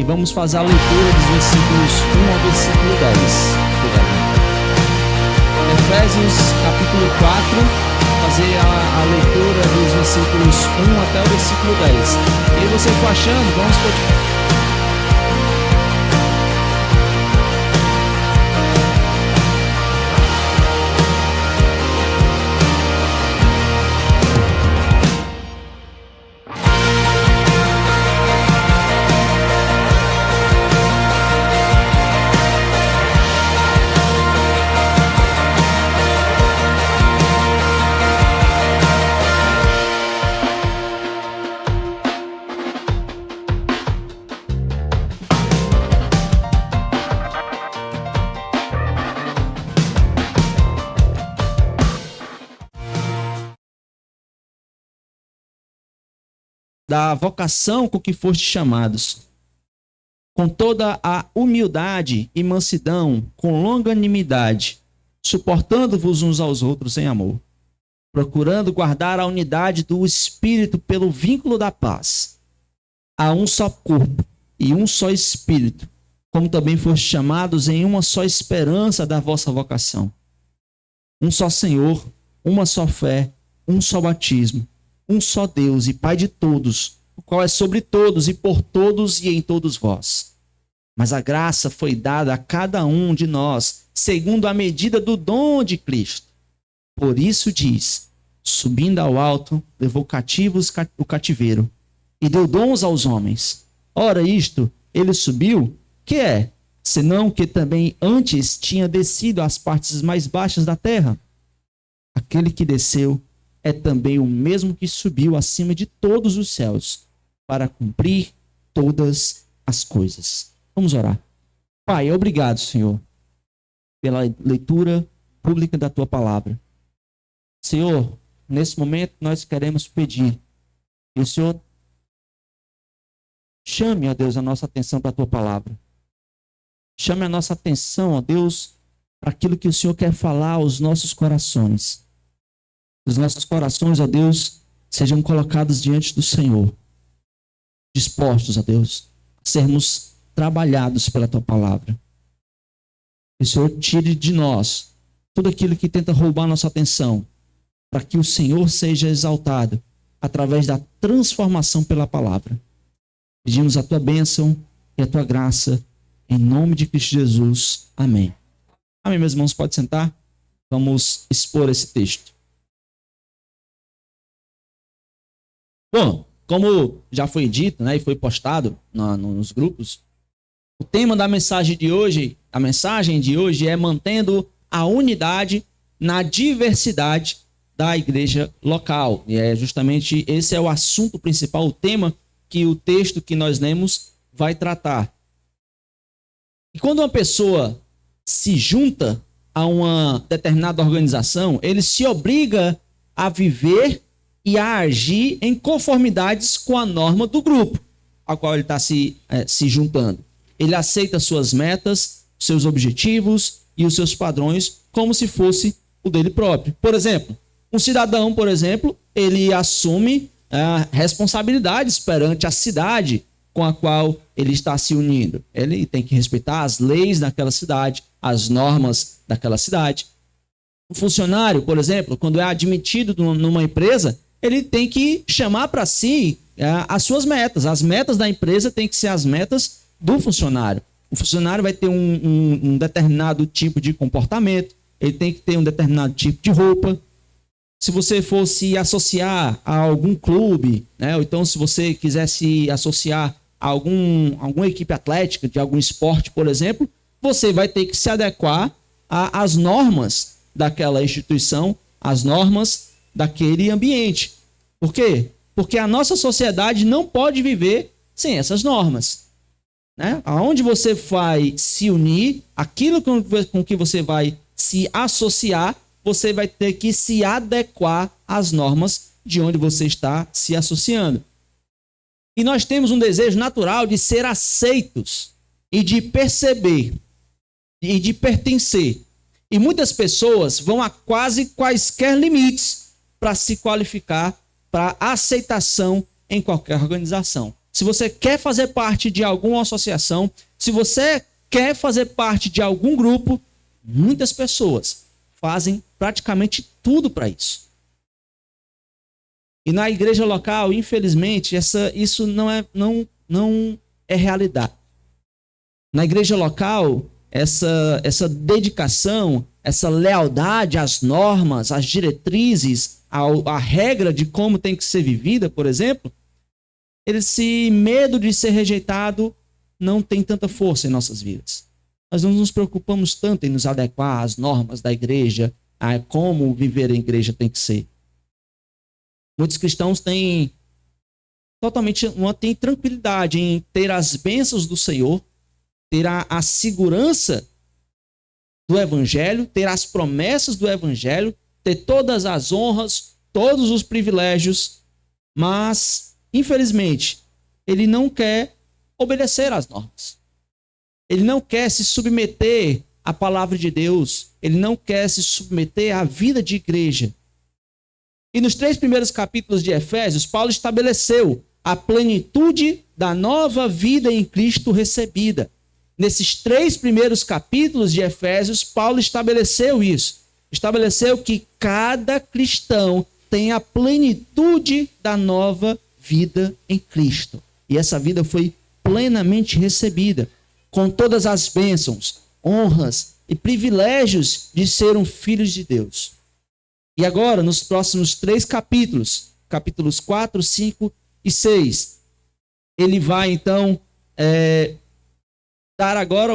vamos fazer a leitura dos versículos 1 ao versículo 10. Efésios capítulo 4, fazer a leitura dos versículos 1 até o versículo 10. E você for achando, vamos continuar. Da vocação com que fostes chamados, com toda a humildade e mansidão, com longanimidade, suportando-vos uns aos outros em amor, procurando guardar a unidade do Espírito pelo vínculo da paz. Há um só corpo e um só Espírito, como também fostes chamados em uma só esperança da vossa vocação. Um só Senhor, uma só fé, um só batismo, um só Deus e Pai de todos, o qual é sobre todos e por todos e em todos vós. Mas a graça foi dada a cada um de nós, segundo a medida do dom de Cristo. Por isso diz, subindo ao alto, levou cativos o cativeiro, e deu dons aos homens. Ora isto, ele subiu, que é? Senão que também antes tinha descido às partes mais baixas da terra. Aquele que desceu é também o mesmo que subiu acima de todos os céus, para cumprir todas as coisas. Vamos orar. Pai, obrigado, Senhor, pela leitura pública da Tua palavra. Senhor, nesse momento nós queremos pedir que o Senhor chame, ó Deus, a nossa atenção para a Tua palavra. Chame a nossa atenção, ó Deus, para aquilo que o Senhor quer falar aos nossos corações. Os nossos corações, ó Deus, sejam colocados diante do Senhor, dispostos, ó Deus, a sermos trabalhados pela Tua palavra. Que o Senhor tire de nós tudo aquilo que tenta roubar nossa atenção, para que o Senhor seja exaltado através da transformação pela palavra. Pedimos a Tua bênção e a Tua graça, em nome de Cristo Jesus. Amém. Amém, meus irmãos, pode sentar? Vamos expor esse texto. Bom, como já foi dito, né, e foi postado nos grupos, o tema da mensagem de hoje, é mantendo a unidade na diversidade da igreja local. E é justamente esse é o assunto principal, o tema que o texto que nós lemos vai tratar. E quando uma pessoa se junta a uma determinada organização, ele se obriga a viver e a agir em conformidades com a norma do grupo ao qual ele está se juntando. Ele aceita suas metas, seus objetivos e os seus padrões como se fosse o dele próprio. Por exemplo, um cidadão, ele assume responsabilidades perante a cidade com a qual ele está se unindo. Ele tem que respeitar as leis daquela cidade, as normas daquela cidade. Um funcionário, por exemplo, quando é admitido numa empresa, ele tem que chamar para si as suas metas. As metas da empresa têm que ser as metas do funcionário. O funcionário vai ter um determinado tipo de comportamento, ele tem que ter um determinado tipo de roupa. Se você for se associar a algum clube, né, ou então se você quiser se associar a alguma equipe atlética de algum esporte, por exemplo, você vai ter que se adequar às normas daquela instituição, às normas daquele ambiente. Por quê? Porque a nossa sociedade não pode viver sem essas normas, né? Aonde você vai se unir, aquilo com que você vai se associar, você vai ter que se adequar às normas de onde você está se associando. E nós temos um desejo natural de ser aceitos e de perceber e de pertencer. E muitas pessoas vão a quase quaisquer limites para se qualificar para aceitação em qualquer organização. se você quer fazer parte de alguma associação, se você quer fazer parte de algum grupo, muitas pessoas fazem praticamente tudo para isso. E na igreja local, infelizmente, isso não é realidade. Na igreja local, essa dedicação, essa lealdade às normas, às diretrizes, à regra de como tem que ser vivida, por exemplo, esse medo de ser rejeitado não tem tanta força em nossas vidas. Nós não nos preocupamos tanto em nos adequar às normas da igreja, a como viver a igreja tem que ser. Muitos cristãos têm têm tranquilidade em ter as bênçãos do Senhor, ter a segurança do Evangelho, ter as promessas do Evangelho, ter todas as honras, todos os privilégios, mas, infelizmente, ele não quer obedecer às normas. Ele não quer se submeter à palavra de Deus, ele não quer se submeter à vida de igreja. E nos 3 primeiros capítulos de Efésios, Paulo estabeleceu a plenitude da nova vida em Cristo recebida. Nesses 3 primeiros capítulos de Efésios, Paulo estabeleceu isso. Estabeleceu que cada cristão tem a plenitude da nova vida em Cristo. E essa vida foi plenamente recebida, com todas as bênçãos, honras e privilégios de ser um filho de Deus. E agora, nos próximos 3 capítulos, capítulos 4, 5 e 6, ele vai então dar agora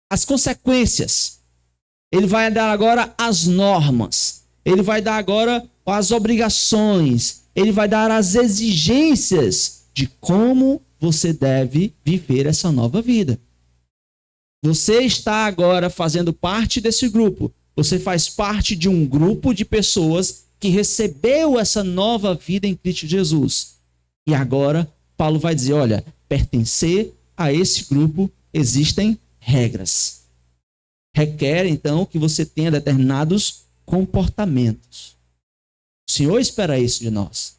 as consequências. Ele vai dar agora as normas. Ele vai dar agora as obrigações. Ele vai dar as exigências de como você deve viver essa nova vida. Você está agora fazendo parte desse grupo. Você faz parte de um grupo de pessoas que recebeu essa nova vida em Cristo Jesus. E agora, Paulo vai dizer, olha, pertencer a esse grupo existem regras. Requer, então, que você tenha determinados comportamentos. O Senhor espera isso de nós.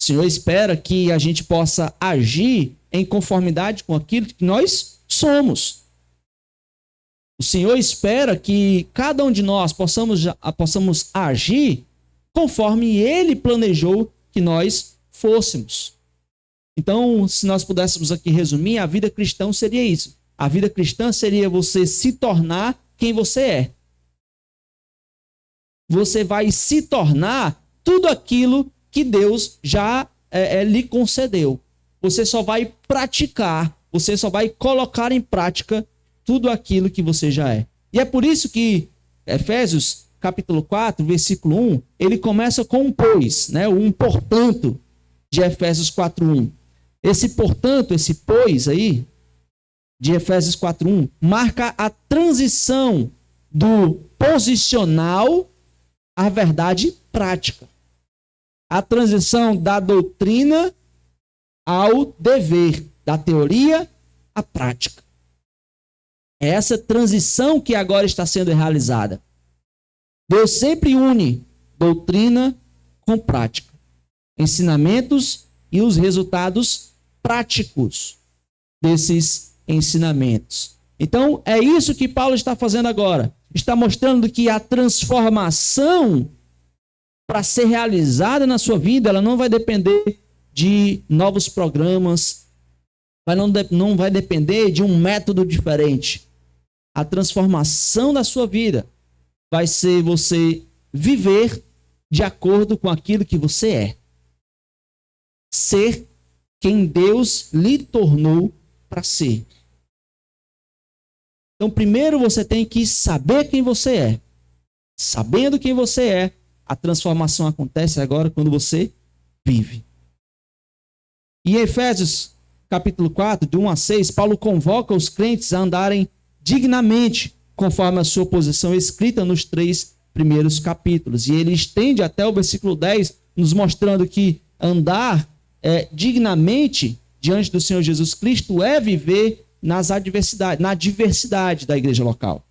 O Senhor espera que a gente possa agir em conformidade com aquilo que nós somos. O Senhor espera que cada um de nós possamos agir conforme Ele planejou que nós fôssemos. Então, se nós pudéssemos aqui resumir, a vida cristã seria isso. A vida cristã seria você se tornar quem você é. Você vai se tornar tudo aquilo que Deus já lhe concedeu. Você só vai praticar, você só vai colocar em prática tudo aquilo que você já é. E é por isso que Efésios, capítulo 4, versículo 1, ele começa com um pois, né? Um portanto de Efésios 4:1. Esse portanto, esse pois aí, de Efésios 4:1, marca a transição do posicional à verdade prática. A transição da doutrina ao dever, da teoria à prática. É essa transição que agora está sendo realizada. Deus sempre une doutrina com prática, ensinamentos e os resultados práticos desses ensinamentos. Então, é isso que Paulo está fazendo agora. Está mostrando que a transformação, para ser realizada na sua vida, ela não vai depender de novos programas, não vai depender de um método diferente. A transformação da sua vida vai ser você viver de acordo com aquilo que você é. Ser quem Deus lhe tornou para ser. Então, primeiro você tem que saber quem você é. Sabendo quem você é, a transformação acontece agora quando você vive. E em Efésios, capítulo 4, de 1 a 6, Paulo convoca os crentes a andarem dignamente, conforme a sua posição escrita nos 3 primeiros capítulos. E ele estende até o versículo 10, nos mostrando que andar dignamente diante do Senhor Jesus Cristo é viver na diversidade da igreja local.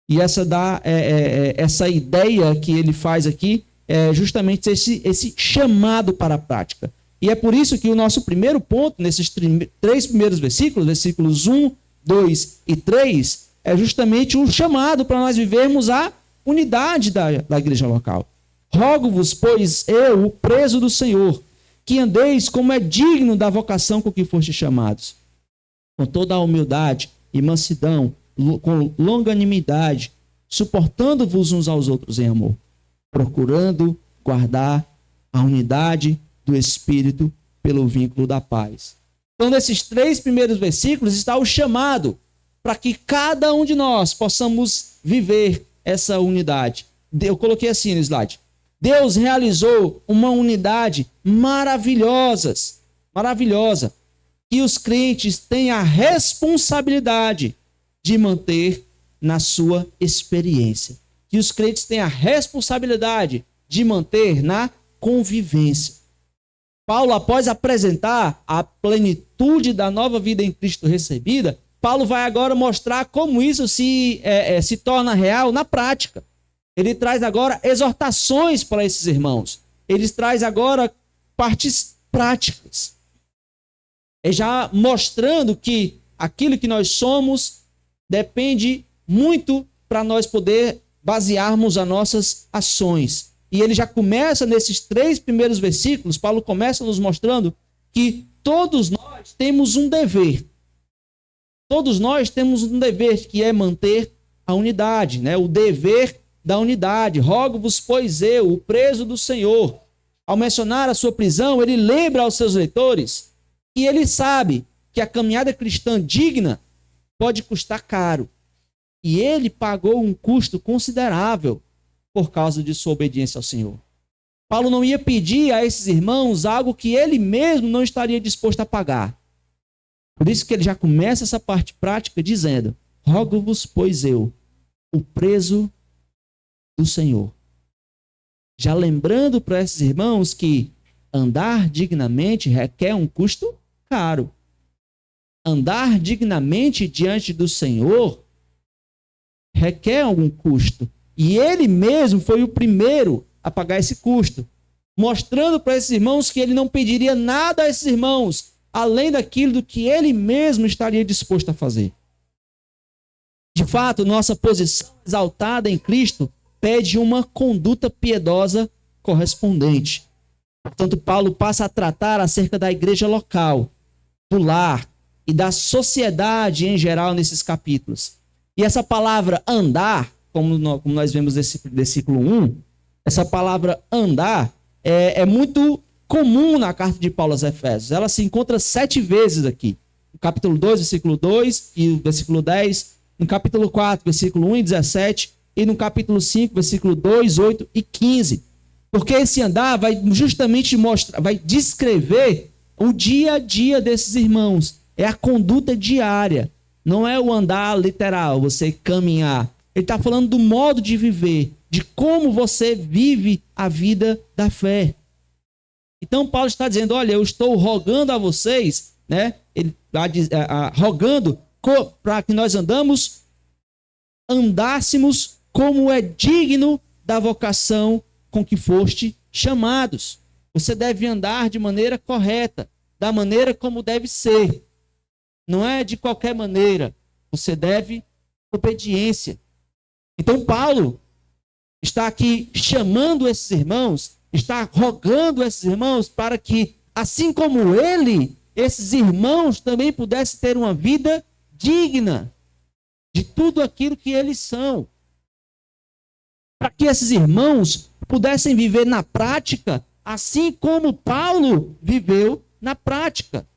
E essa ideia que ele faz aqui é justamente esse chamado para a prática. E é por isso que o nosso primeiro ponto, nesses 3 primeiros versículos, versículos 1, 2 e 3, é justamente um chamado para nós vivermos a unidade da igreja local. Rogo-vos, pois eu, o preso do Senhor, que andeis como é digno da vocação com que fostes chamados, com toda a humildade e mansidão, com longanimidade, suportando-vos uns aos outros em amor, procurando guardar a unidade do Espírito pelo vínculo da paz. Então, nesses 3 primeiros versículos está o chamado para que cada um de nós possamos viver essa unidade. Eu coloquei assim no slide. Deus realizou uma unidade maravilhosa, que os crentes têm a responsabilidade de manter na sua experiência. Que os crentes têm a responsabilidade de manter na convivência. Paulo, após apresentar a plenitude da nova vida em Cristo recebida, Paulo vai agora mostrar como isso se torna real na prática. Ele traz agora exortações para esses irmãos. Ele traz agora partes práticas. Já mostrando que aquilo que nós somos depende muito para nós poder basearmos as nossas ações. E ele já começa nesses 3 primeiros versículos, Paulo começa nos mostrando que todos nós temos um dever. Todos nós temos um dever que é manter a unidade, né? O dever da unidade. Rogo-vos, pois eu, o preso do Senhor. Ao mencionar a sua prisão, ele lembra aos seus leitores que ele sabe que a caminhada cristã digna pode custar caro. E ele pagou um custo considerável por causa de sua obediência ao Senhor. Paulo não ia pedir a esses irmãos algo que ele mesmo não estaria disposto a pagar. Por isso que ele já começa essa parte prática dizendo: rogo-vos, pois eu, o preso do Senhor. Já lembrando para esses irmãos que andar dignamente requer um custo caro. Andar dignamente diante do Senhor requer algum custo. E ele mesmo foi o primeiro a pagar esse custo, mostrando para esses irmãos que ele não pediria nada a esses irmãos, além daquilo do que ele mesmo estaria disposto a fazer. De fato, nossa posição exaltada em Cristo pede uma conduta piedosa correspondente. Portanto, Paulo passa a tratar acerca da igreja local, do lar e da sociedade em geral nesses capítulos. E essa palavra andar, como nós vemos nesse versículo 1, essa palavra andar é muito comum na carta de Paulo aos Efésios. Ela se encontra 7 vezes aqui. No capítulo 2, versículo 2 e o versículo 10. No capítulo 4, versículo 1 e 17. E no capítulo 5, versículo 2, 8 e 15. Porque esse andar vai justamente mostrar, vai descrever o dia a dia desses irmãos. É a conduta diária. Não é o andar literal, você caminhar. Ele está falando do modo de viver, de como você vive a vida da fé. Então Paulo está dizendo, olha, eu estou rogando a vocês, né? Ele está rogando para que nós andássemos como é digno da vocação com que foste chamados. Você deve andar de maneira correta, da maneira como deve ser. Não é de qualquer maneira. Você deve obediência. Então Paulo está aqui chamando esses irmãos, está rogando esses irmãos para que, assim como ele, esses irmãos também pudessem ter uma vida digna de tudo aquilo que eles são. Para que esses irmãos pudessem viver na prática, assim como Paulo viveu na prática.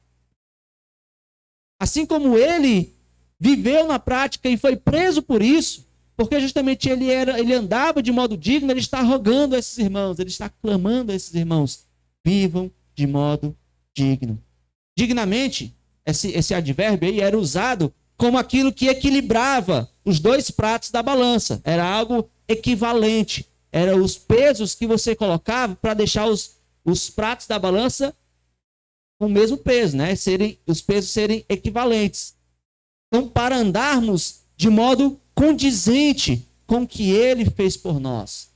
Assim como ele viveu na prática e foi preso por isso, porque justamente ele andava de modo digno, ele está rogando a esses irmãos, ele está clamando a esses irmãos, vivam de modo digno. Dignamente, esse advérbio aí era usado como aquilo que equilibrava os 2 pratos da balança. Era algo equivalente. Eram os pesos que você colocava para deixar os pratos da balança com o mesmo peso, né? Os pesos serem equivalentes. Então, para andarmos de modo condizente com o que ele fez por nós.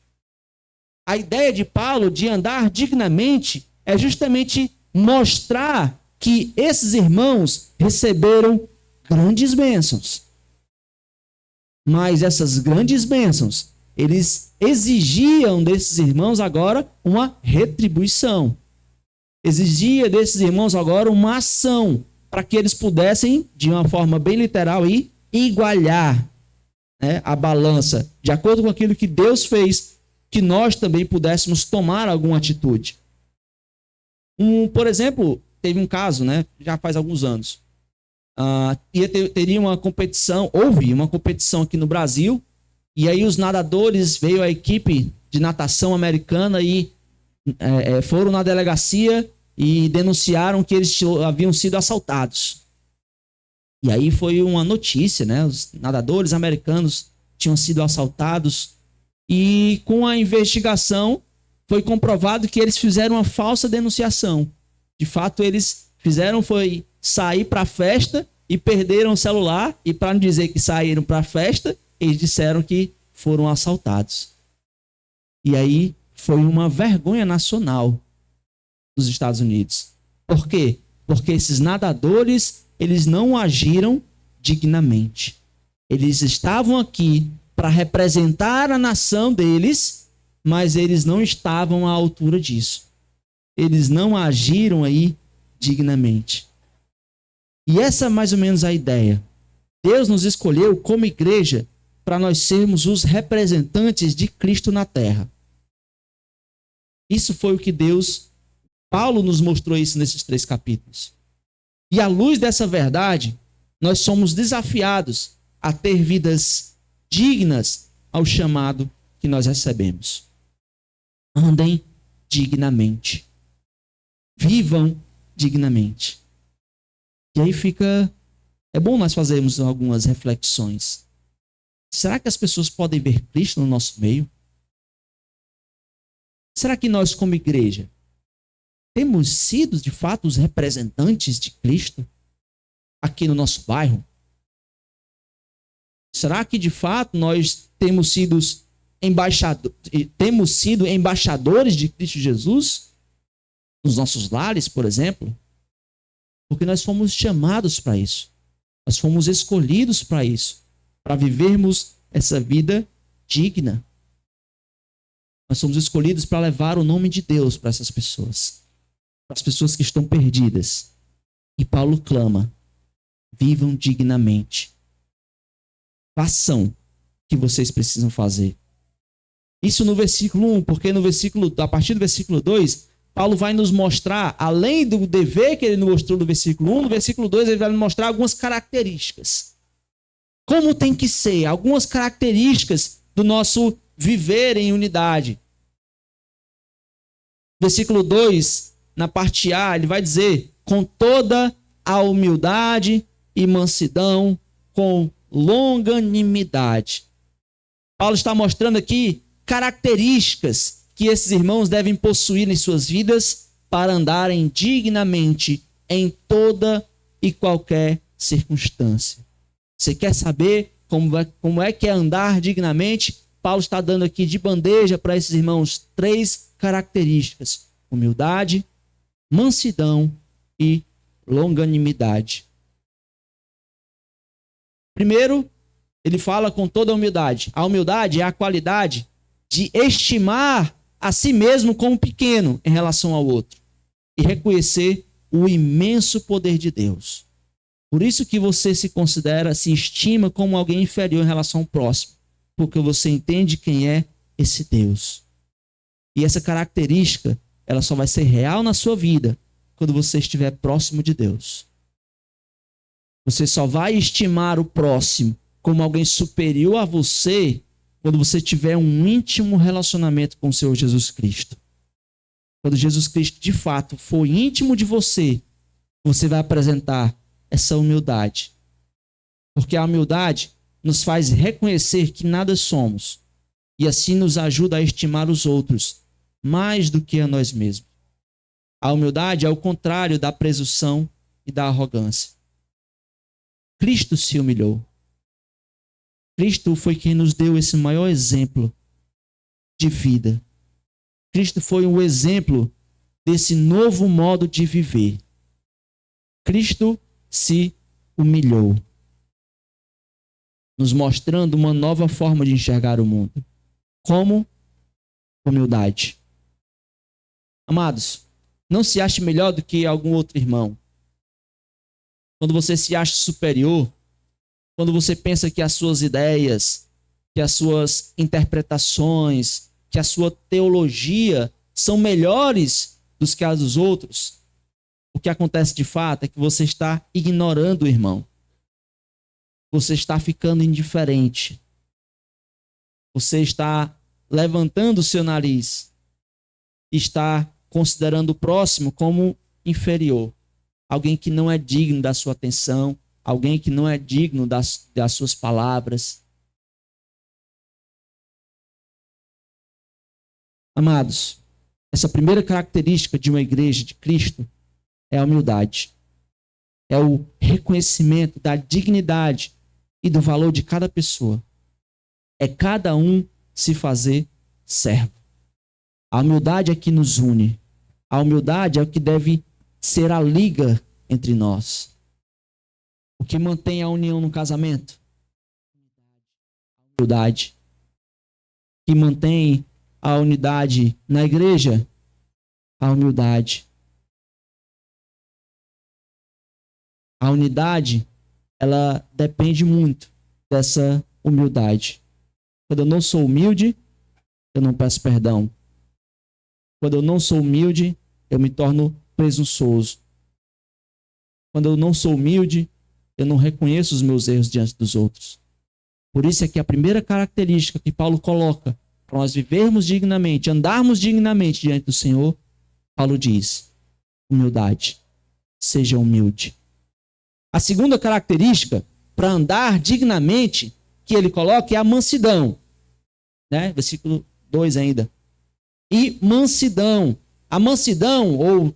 A ideia de Paulo de andar dignamente é justamente mostrar que esses irmãos receberam grandes bênçãos. Mas essas grandes bênçãos, eles exigiam desses irmãos agora uma retribuição. Exigia desses irmãos agora uma ação para que eles pudessem, de uma forma bem literal, igualar, né, a balança, de acordo com aquilo que Deus fez, que nós também pudéssemos tomar alguma atitude. Por exemplo, teve um caso, né, já faz alguns anos. Teria uma competição, houve uma competição aqui no Brasil, e aí os nadadores, veio a equipe de natação americana e foram na delegacia e denunciaram que eles haviam sido assaltados. E aí foi uma notícia, né? Os nadadores americanos tinham sido assaltados e com a investigação foi comprovado que eles fizeram uma falsa denunciação. De fato, eles fizeram foi sair para a festa e perderam o celular, e para não dizer que saíram para a festa, eles disseram que foram assaltados. E aí foi uma vergonha nacional dos Estados Unidos. Por quê? Porque esses nadadores, eles não agiram dignamente. Eles estavam aqui para representar a nação deles, mas eles não estavam à altura disso. Eles não agiram aí dignamente. E essa é mais ou menos a ideia. Deus nos escolheu como igreja para nós sermos os representantes de Cristo na terra. Isso foi o que Paulo nos mostrou isso nesses 3 capítulos. E à luz dessa verdade, nós somos desafiados a ter vidas dignas ao chamado que nós recebemos. Andem dignamente. Vivam dignamente. E aí é bom nós fazermos algumas reflexões. Será que as pessoas podem ver Cristo no nosso meio? Será que nós, como igreja, temos sido, de fato, os representantes de Cristo aqui no nosso bairro? Será que, de fato, nós temos sido embaixadores de Cristo Jesus nos nossos lares, por exemplo? Porque nós fomos chamados para isso. Nós fomos escolhidos para isso, para vivermos essa vida digna. Nós somos escolhidos para levar o nome de Deus para essas pessoas, para as pessoas que estão perdidas. E Paulo clama: vivam dignamente. Façam o que vocês precisam fazer. Isso no versículo 1, porque a partir do versículo 2, Paulo vai nos mostrar, além do dever que ele nos mostrou no versículo 1, no versículo 2 ele vai nos mostrar algumas características. Como tem que ser, algumas características do nosso viver em unidade. Versículo 2, na parte A, ele vai dizer: com toda a humildade e mansidão, com longanimidade. Paulo está mostrando aqui características que esses irmãos devem possuir em suas vidas para andarem dignamente em toda e qualquer circunstância. Você quer saber como é que é andar dignamente? Paulo está dando aqui de bandeja para esses irmãos 3 características: humildade, mansidão e longanimidade. Primeiro, ele fala com toda a humildade. A humildade é a qualidade de estimar a si mesmo como pequeno em relação ao outro e reconhecer o imenso poder de Deus. Por isso que você se estima como alguém inferior em relação ao próximo, porque você entende quem é esse Deus. E essa característica, ela só vai ser real na sua vida quando você estiver próximo de Deus. Você só vai estimar o próximo como alguém superior a você quando você tiver um íntimo relacionamento com o Senhor Jesus Cristo. Quando Jesus Cristo, de fato, for íntimo de você, você vai apresentar essa humildade. Porque a humildade nos faz reconhecer que nada somos e assim nos ajuda a estimar os outros mais do que a nós mesmos. A humildade é o contrário da presunção e da arrogância. Cristo se humilhou. Cristo foi quem nos deu esse maior exemplo de vida. Cristo foi um exemplo desse novo modo de viver. Cristo se humilhou, nos mostrando uma nova forma de enxergar o mundo. Como? Humildade. Amados, não se ache melhor do que algum outro irmão. Quando você se acha superior, quando você pensa que as suas ideias, que as suas interpretações, que a sua teologia são melhores do que as dos outros, o que acontece de fato é que você está ignorando o irmão. Você está ficando indiferente. Você está levantando o seu nariz. Está considerando o próximo como inferior. Alguém que não é digno da sua atenção. Alguém que não é digno das suas palavras. Amados, essa primeira característica de uma igreja de Cristo é a humildade. É o reconhecimento da dignidade e do valor de cada pessoa. É cada um se fazer servo. A humildade é que nos une. A humildade é o que deve ser a liga entre nós. O que mantém a união no casamento? A humildade. O que mantém a unidade na igreja? A humildade. A unidade, ela depende muito dessa humildade. Quando eu não sou humilde, eu não peço perdão. Quando eu não sou humilde, eu me torno presunçoso. Quando eu não sou humilde, eu não reconheço os meus erros diante dos outros. Por isso é que a primeira característica que Paulo coloca para nós vivermos dignamente, andarmos dignamente diante do Senhor, Paulo diz: humildade. Seja humilde. A segunda característica para andar dignamente que ele coloca é a mansidão. Né? Versículo 2 ainda. E mansidão. A mansidão,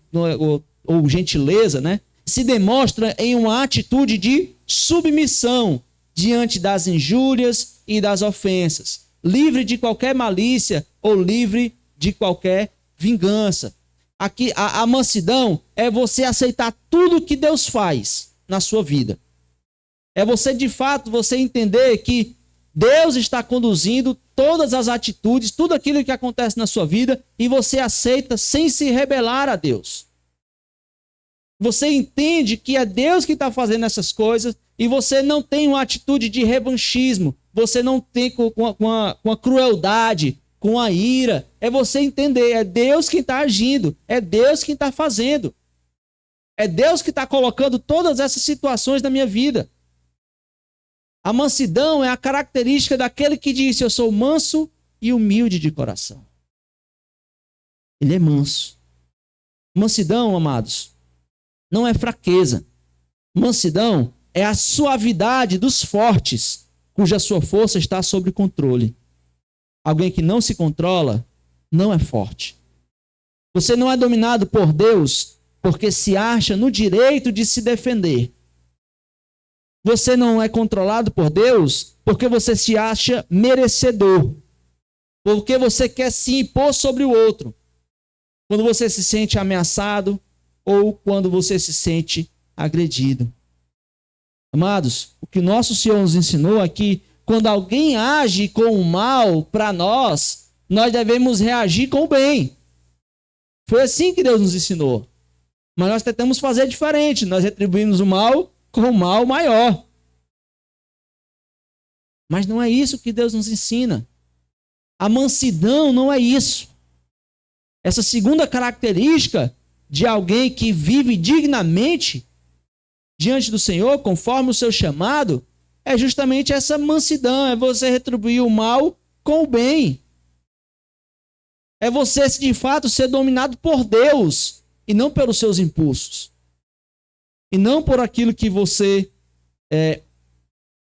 ou gentileza, né, se demonstra em uma atitude de submissão diante das injúrias e das ofensas, livre de qualquer malícia ou livre de qualquer vingança. Aqui, a mansidão é você aceitar tudo que Deus faz na sua vida. É você, de fato, você entender que Deus está conduzindo todas as atitudes, tudo aquilo que acontece na sua vida, e você aceita sem se rebelar a Deus. Você entende que é Deus que está fazendo essas coisas e você não tem uma atitude de revanchismo, você não tem com a crueldade, com a ira. É você entender, é Deus quem está agindo, é Deus quem está fazendo. É Deus que está colocando todas essas situações na minha vida. A mansidão é a característica daquele que diz: eu sou manso e humilde de coração. Ele é manso. Mansidão, amados, não é fraqueza. Mansidão é a suavidade dos fortes, cuja sua força está sob controle. Alguém que não se controla não é forte. Você não é dominado por Deus porque se acha no direito de se defender. Você não é controlado por Deus porque você se acha merecedor. Porque você quer se impor sobre o outro. Quando você se sente ameaçado ou quando você se sente agredido. Amados, o que nosso Senhor nos ensinou é que quando alguém age com o mal para nós, nós devemos reagir com o bem. Foi assim que Deus nos ensinou. Mas nós tentamos fazer diferente. Nós retribuímos o mal com o mal maior. Mas não é isso que Deus nos ensina. A mansidão não é isso. Essa segunda característica de alguém que vive dignamente diante do Senhor, conforme o seu chamado, é justamente essa mansidão. É você retribuir o mal com o bem. É você, de fato, ser dominado por Deus e não pelos seus impulsos. E não por aquilo que você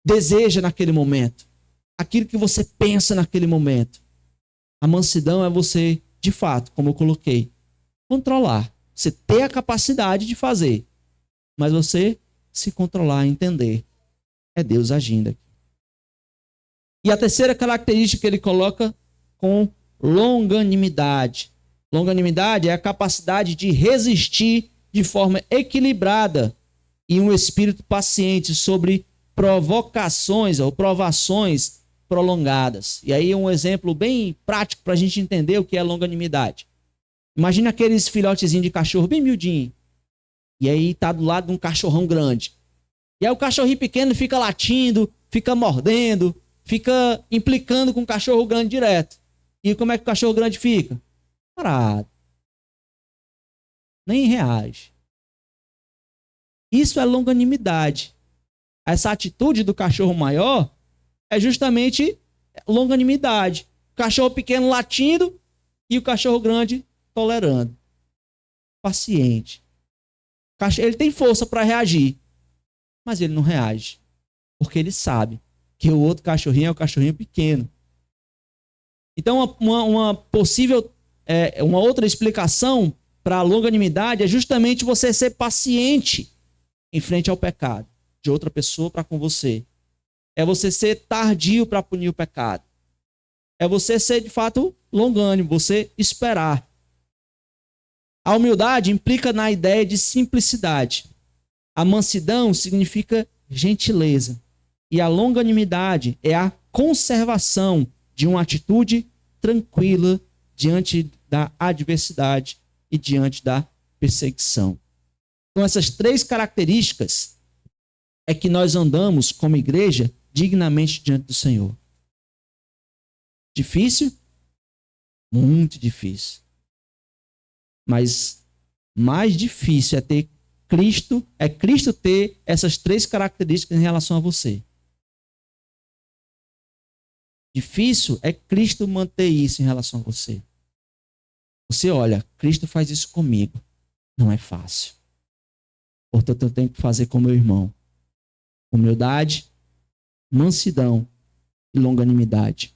deseja naquele momento. Aquilo que você pensa naquele momento. A mansidão é você, de fato, como eu coloquei, controlar. Você ter a capacidade de fazer. Mas você se controlar, entender. É Deus agindo aqui. E a terceira característica que ele coloca com longanimidade. Longanimidade é a capacidade de resistir de forma equilibrada e um espírito paciente sobre provocações ou provações prolongadas. E aí um exemplo bem prático para a gente entender o que é longanimidade. Imagina aqueles filhotezinhos de cachorro bem miudinho. E aí tá do lado de um cachorrão grande. E aí o cachorrinho pequeno fica latindo, fica mordendo, fica implicando com o cachorro grande direto. E como é que o cachorro grande fica? Parado. Nem reage. Isso é longanimidade. Essa atitude do cachorro maior é justamente longanimidade. O cachorro pequeno latindo e o cachorro grande tolerando. Paciente. Ele tem força para reagir, mas ele não reage. Porque ele sabe que o outro cachorrinho é o cachorrinho pequeno. Então, uma possível, uma outra explicação para a longanimidade é justamente você ser paciente em frente ao pecado de outra pessoa para com você. É você ser tardio para punir o pecado. É você ser, de fato, longânimo, você esperar. A humildade implica na ideia de simplicidade. A mansidão significa gentileza. E a longanimidade é a conservação de uma atitude tranquila diante da adversidade e diante da perseguição. Então, essas três características é que nós andamos como igreja dignamente diante do Senhor. Difícil? Muito difícil. Mas mais difícil é ter Cristo ter essas três características em relação a você. Difícil é Cristo manter isso em relação a você. Você olha, Cristo faz isso comigo. Não é fácil. Portanto, eu tenho que fazer com meu irmão. Humildade, mansidão e longanimidade.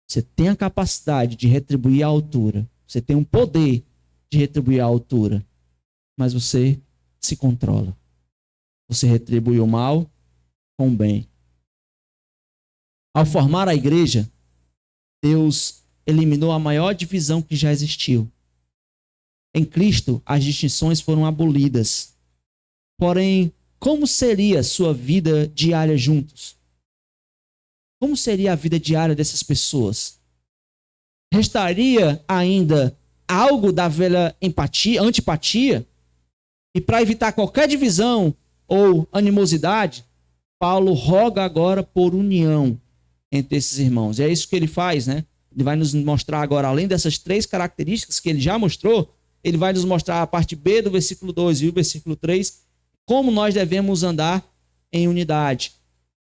Você tem a capacidade de retribuir à altura. Você tem um poder de retribuir à altura. Mas você se controla. Você retribui o mal com o bem. Ao formar a igreja, Deus eliminou a maior divisão que já existiu. Em Cristo, as distinções foram abolidas. Porém, como seria sua vida diária juntos? Como seria a vida diária dessas pessoas? Restaria ainda algo da velha antipatia? E para evitar qualquer divisão ou animosidade, Paulo roga agora por união entre esses irmãos. E é isso que ele faz, né? Ele vai nos mostrar agora, além dessas três características que ele já mostrou, ele vai nos mostrar a parte B do versículo 2 e o versículo 3, como nós devemos andar em unidade.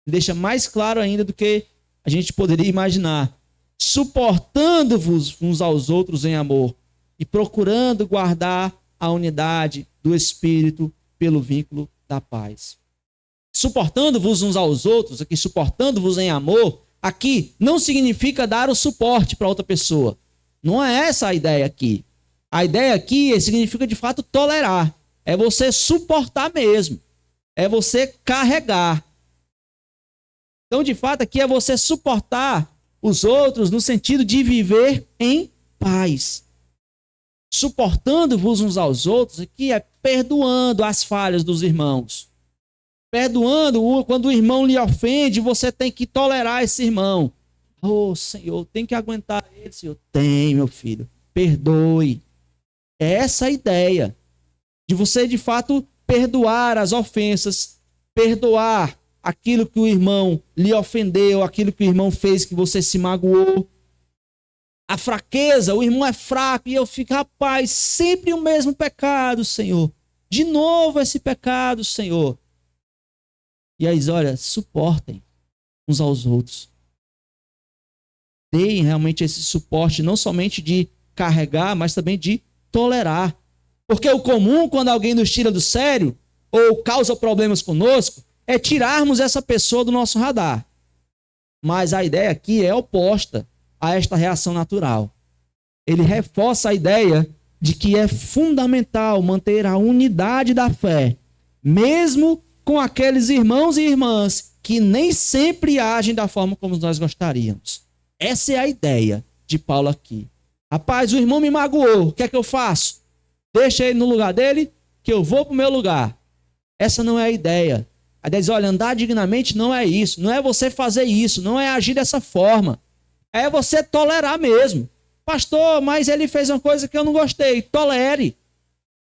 Deixa mais claro ainda do que a gente poderia imaginar. Suportando-vos uns aos outros em amor e procurando guardar a unidade do Espírito pelo vínculo da paz. Suportando-vos uns aos outros, aqui suportando-vos em amor, aqui não significa dar o suporte para outra pessoa. Não é essa a ideia aqui. A ideia aqui significa de fato tolerar. É você suportar mesmo. É você carregar. Então, de fato, aqui é você suportar os outros no sentido de viver em paz. Suportando-vos uns aos outros, aqui é perdoando as falhas dos irmãos. Perdoando quando o irmão lhe ofende, você tem que tolerar esse irmão. Oh, Senhor, tem que aguentar ele, Senhor. Tem, meu filho. Perdoe. É essa a ideia. De você, de fato, perdoar as ofensas, perdoar aquilo que o irmão lhe ofendeu, aquilo que o irmão fez que você se magoou. A fraqueza, o irmão é fraco e eu fico, rapaz, sempre o mesmo pecado, Senhor. De novo esse pecado, Senhor. E aí, olha, suportem uns aos outros. Deem realmente esse suporte, não somente de carregar, mas também de tolerar. Porque o comum, quando alguém nos tira do sério, ou causa problemas conosco, é tirarmos essa pessoa do nosso radar. Mas a ideia aqui é oposta a esta reação natural. Ele reforça a ideia de que é fundamental manter a unidade da fé, mesmo com aqueles irmãos e irmãs que nem sempre agem da forma como nós gostaríamos. Essa é a ideia de Paulo aqui. Rapaz, o irmão me magoou, o que é que eu faço? Deixa ele no lugar dele, que eu vou para o meu lugar. Essa não é a ideia. A ideia diz, olha, andar dignamente não é isso, não é você fazer isso, não é agir dessa forma. É você tolerar mesmo. Pastor, mas ele fez uma coisa que eu não gostei. Tolere.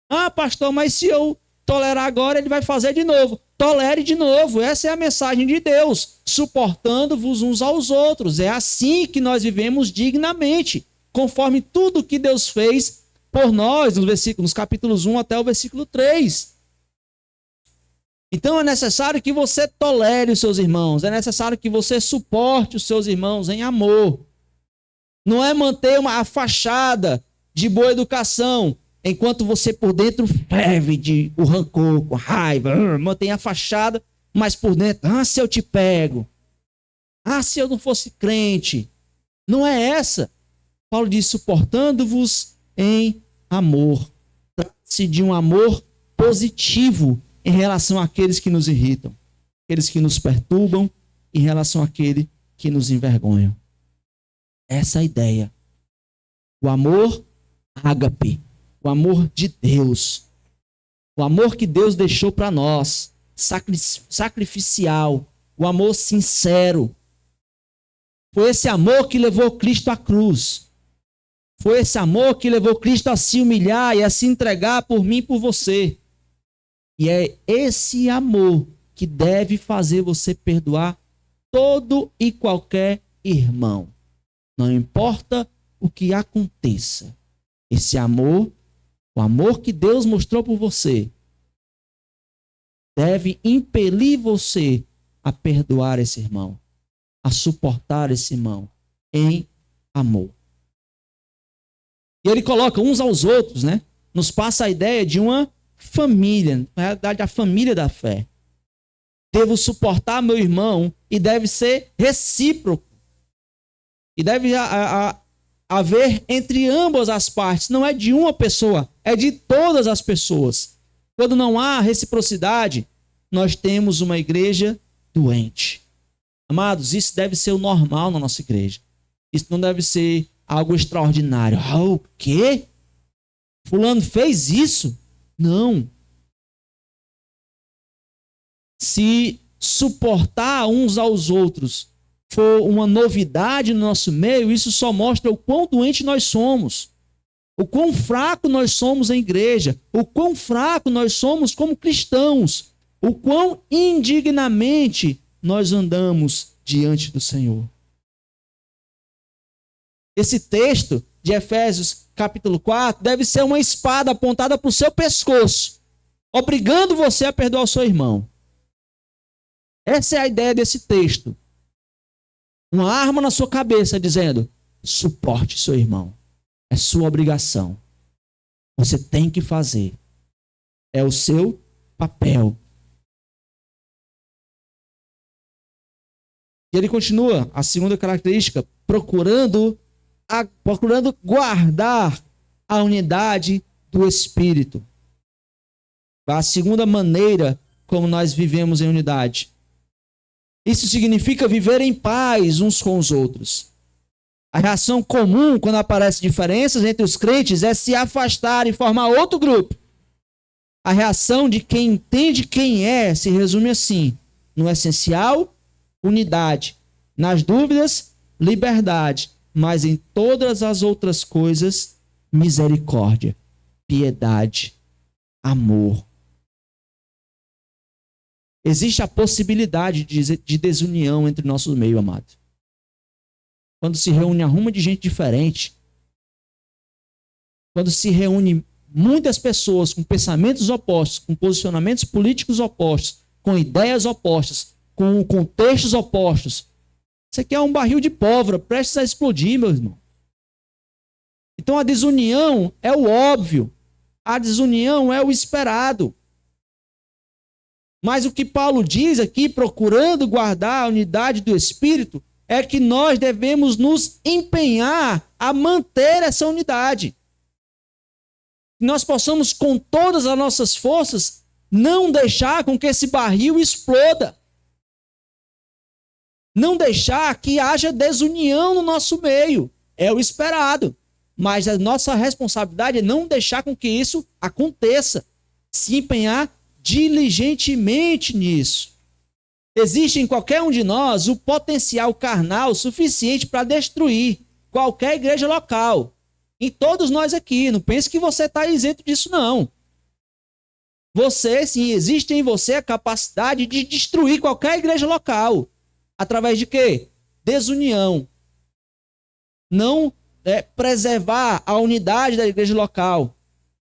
Ah, pastor, mas se eu tolerar agora, ele vai fazer de novo. Tolere de novo. Essa é a mensagem de Deus. Suportando-vos uns aos outros. É assim que nós vivemos dignamente. Conforme tudo que Deus fez por nós, nos capítulos 1 até o versículo 3. Então é necessário que você tolere os seus irmãos. É necessário que você suporte os seus irmãos em amor. Não é manter a fachada de boa educação, enquanto você por dentro ferve o rancor, com raiva. Mantém a fachada, mas por dentro, se eu te pego. Se eu não fosse crente. Não é essa. Paulo diz, suportando-vos em amor. Trata-se de um amor positivo em relação àqueles que nos irritam, aqueles que nos perturbam, em relação àqueles que nos envergonham. Essa é a ideia. O amor ágape, o amor de Deus, o amor que Deus deixou para nós, sacrificial, o amor sincero. Foi esse amor que levou Cristo à cruz. Foi esse amor que levou Cristo a se humilhar e a se entregar por mim e por você. E é esse amor que deve fazer você perdoar todo e qualquer irmão. Não importa o que aconteça. Esse amor, o amor que Deus mostrou por você, deve impelir você a perdoar esse irmão, a suportar esse irmão em amor. E ele coloca uns aos outros, né? Nos passa a ideia de uma família, na realidade a família da fé. Devo suportar meu irmão e deve ser recíproco. E deve haver entre ambas as partes. Não é de uma pessoa, é de todas as pessoas. Quando não há reciprocidade, nós temos uma igreja doente. Amados, isso deve ser o normal na nossa igreja. Isso não deve ser algo extraordinário. O quê? Fulano fez isso? Não. Se suportar uns aos outros for uma novidade no nosso meio, isso só mostra o quão doente nós somos, o quão fraco nós somos em igreja, o quão fraco nós somos como cristãos, o quão indignamente nós andamos diante do Senhor. Esse texto de Efésios capítulo 4 deve ser uma espada apontada para o seu pescoço, obrigando você a perdoar o seu irmão. Essa é a ideia desse texto. Uma arma na sua cabeça dizendo, suporte seu irmão. É sua obrigação. Você tem que fazer. É o seu papel. E ele continua, a segunda característica, procurando guardar a unidade do Espírito. A segunda maneira como nós vivemos em unidade. Isso significa viver em paz uns com os outros. A reação comum quando aparecem diferenças entre os crentes é se afastar e formar outro grupo. A reação de quem entende quem é se resume assim: no essencial, unidade; nas dúvidas, liberdade; mas em todas as outras coisas, misericórdia, piedade, amor. Existe a possibilidade de desunião entre nosso meio, amado. Quando se reúne a ruma de gente diferente, quando se reúne muitas pessoas com pensamentos opostos, com posicionamentos políticos opostos, com ideias opostas, com contextos opostos, isso aqui é um barril de pólvora, prestes a explodir, meu irmão. Então a desunião é o óbvio, a desunião é o esperado. Mas o que Paulo diz aqui, procurando guardar a unidade do Espírito, é que nós devemos nos empenhar a manter essa unidade. Que nós possamos, com todas as nossas forças, não deixar com que esse barril exploda. Não deixar que haja desunião no nosso meio. É o esperado. mas a nossa responsabilidade é não deixar com que isso aconteça. Se empenhar diligentemente nisso. Existe em qualquer um de nós o potencial carnal suficiente para destruir qualquer igreja local. Em todos nós aqui. Não pense que você está isento disso, não. Você, sim, existe em você a capacidade de destruir qualquer igreja local. Através de quê? Desunião. Não preservar a unidade da igreja local.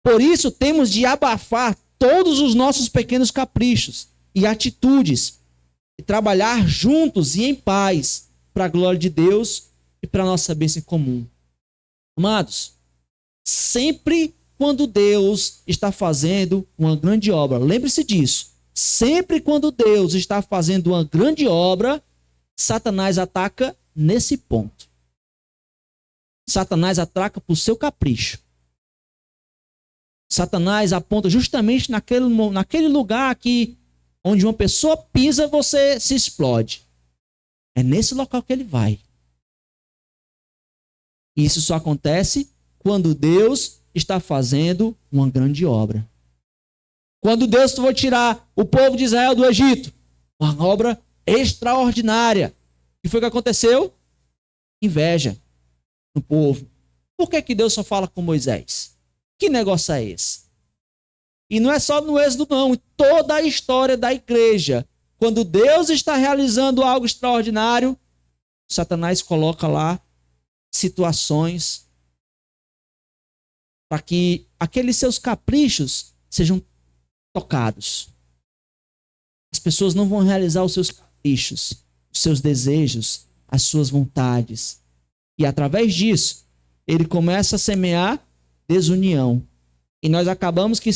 Por isso, temos de abafar todos os nossos pequenos caprichos e atitudes e trabalhar juntos e em paz para a glória de Deus e para a nossa bênção comum. Amados, sempre quando Deus está fazendo uma grande obra, lembre-se disso, sempre quando Deus está fazendo uma grande obra, Satanás ataca nesse ponto. Satanás ataca por seu capricho. Satanás aponta justamente naquele lugar que, onde uma pessoa pisa, você se explode. É nesse local que ele vai. Isso só acontece quando Deus está fazendo uma grande obra. Quando Deus foi tirar o povo de Israel do Egito, uma obra extraordinária. O que foi que aconteceu? Inveja no povo. Por que Deus só fala com Moisés? Que negócio é esse? E não é só no Êxodo, não. Em toda a história da igreja, quando Deus está realizando algo extraordinário, Satanás coloca lá situações para que aqueles seus caprichos sejam tocados. As pessoas não vão realizar os seus caprichos, os seus desejos, as suas vontades. E através disso, ele começa a semear desunião. E nós acabamos que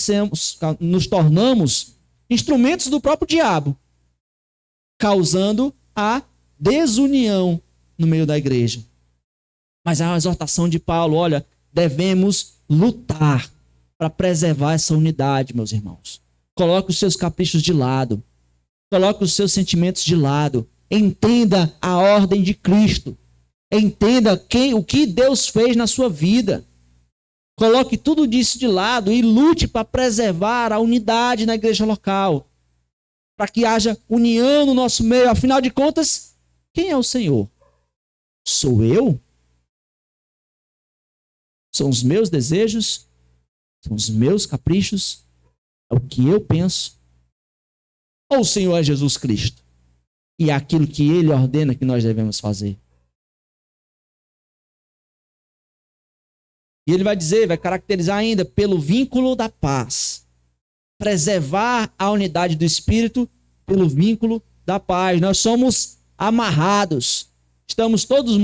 nos tornamos instrumentos do próprio diabo, causando a desunião no meio da igreja. Mas é uma exortação de Paulo, olha, devemos lutar para preservar essa unidade, meus irmãos. Coloque os seus caprichos de lado. Coloque os seus sentimentos de lado. Entenda a ordem de Cristo. Entenda o que Deus fez na sua vida. Coloque tudo disso de lado e lute para preservar a unidade na igreja local. Para que haja união no nosso meio. Afinal de contas, quem é o Senhor? Sou eu? São os meus desejos? São os meus caprichos? É o que eu penso? Ou o Senhor é Jesus Cristo? E é aquilo que Ele ordena que nós devemos fazer? E ele vai dizer, vai caracterizar ainda pelo vínculo da paz. Preservar a unidade do Espírito pelo vínculo da paz. Nós somos amarrados. Estamos todos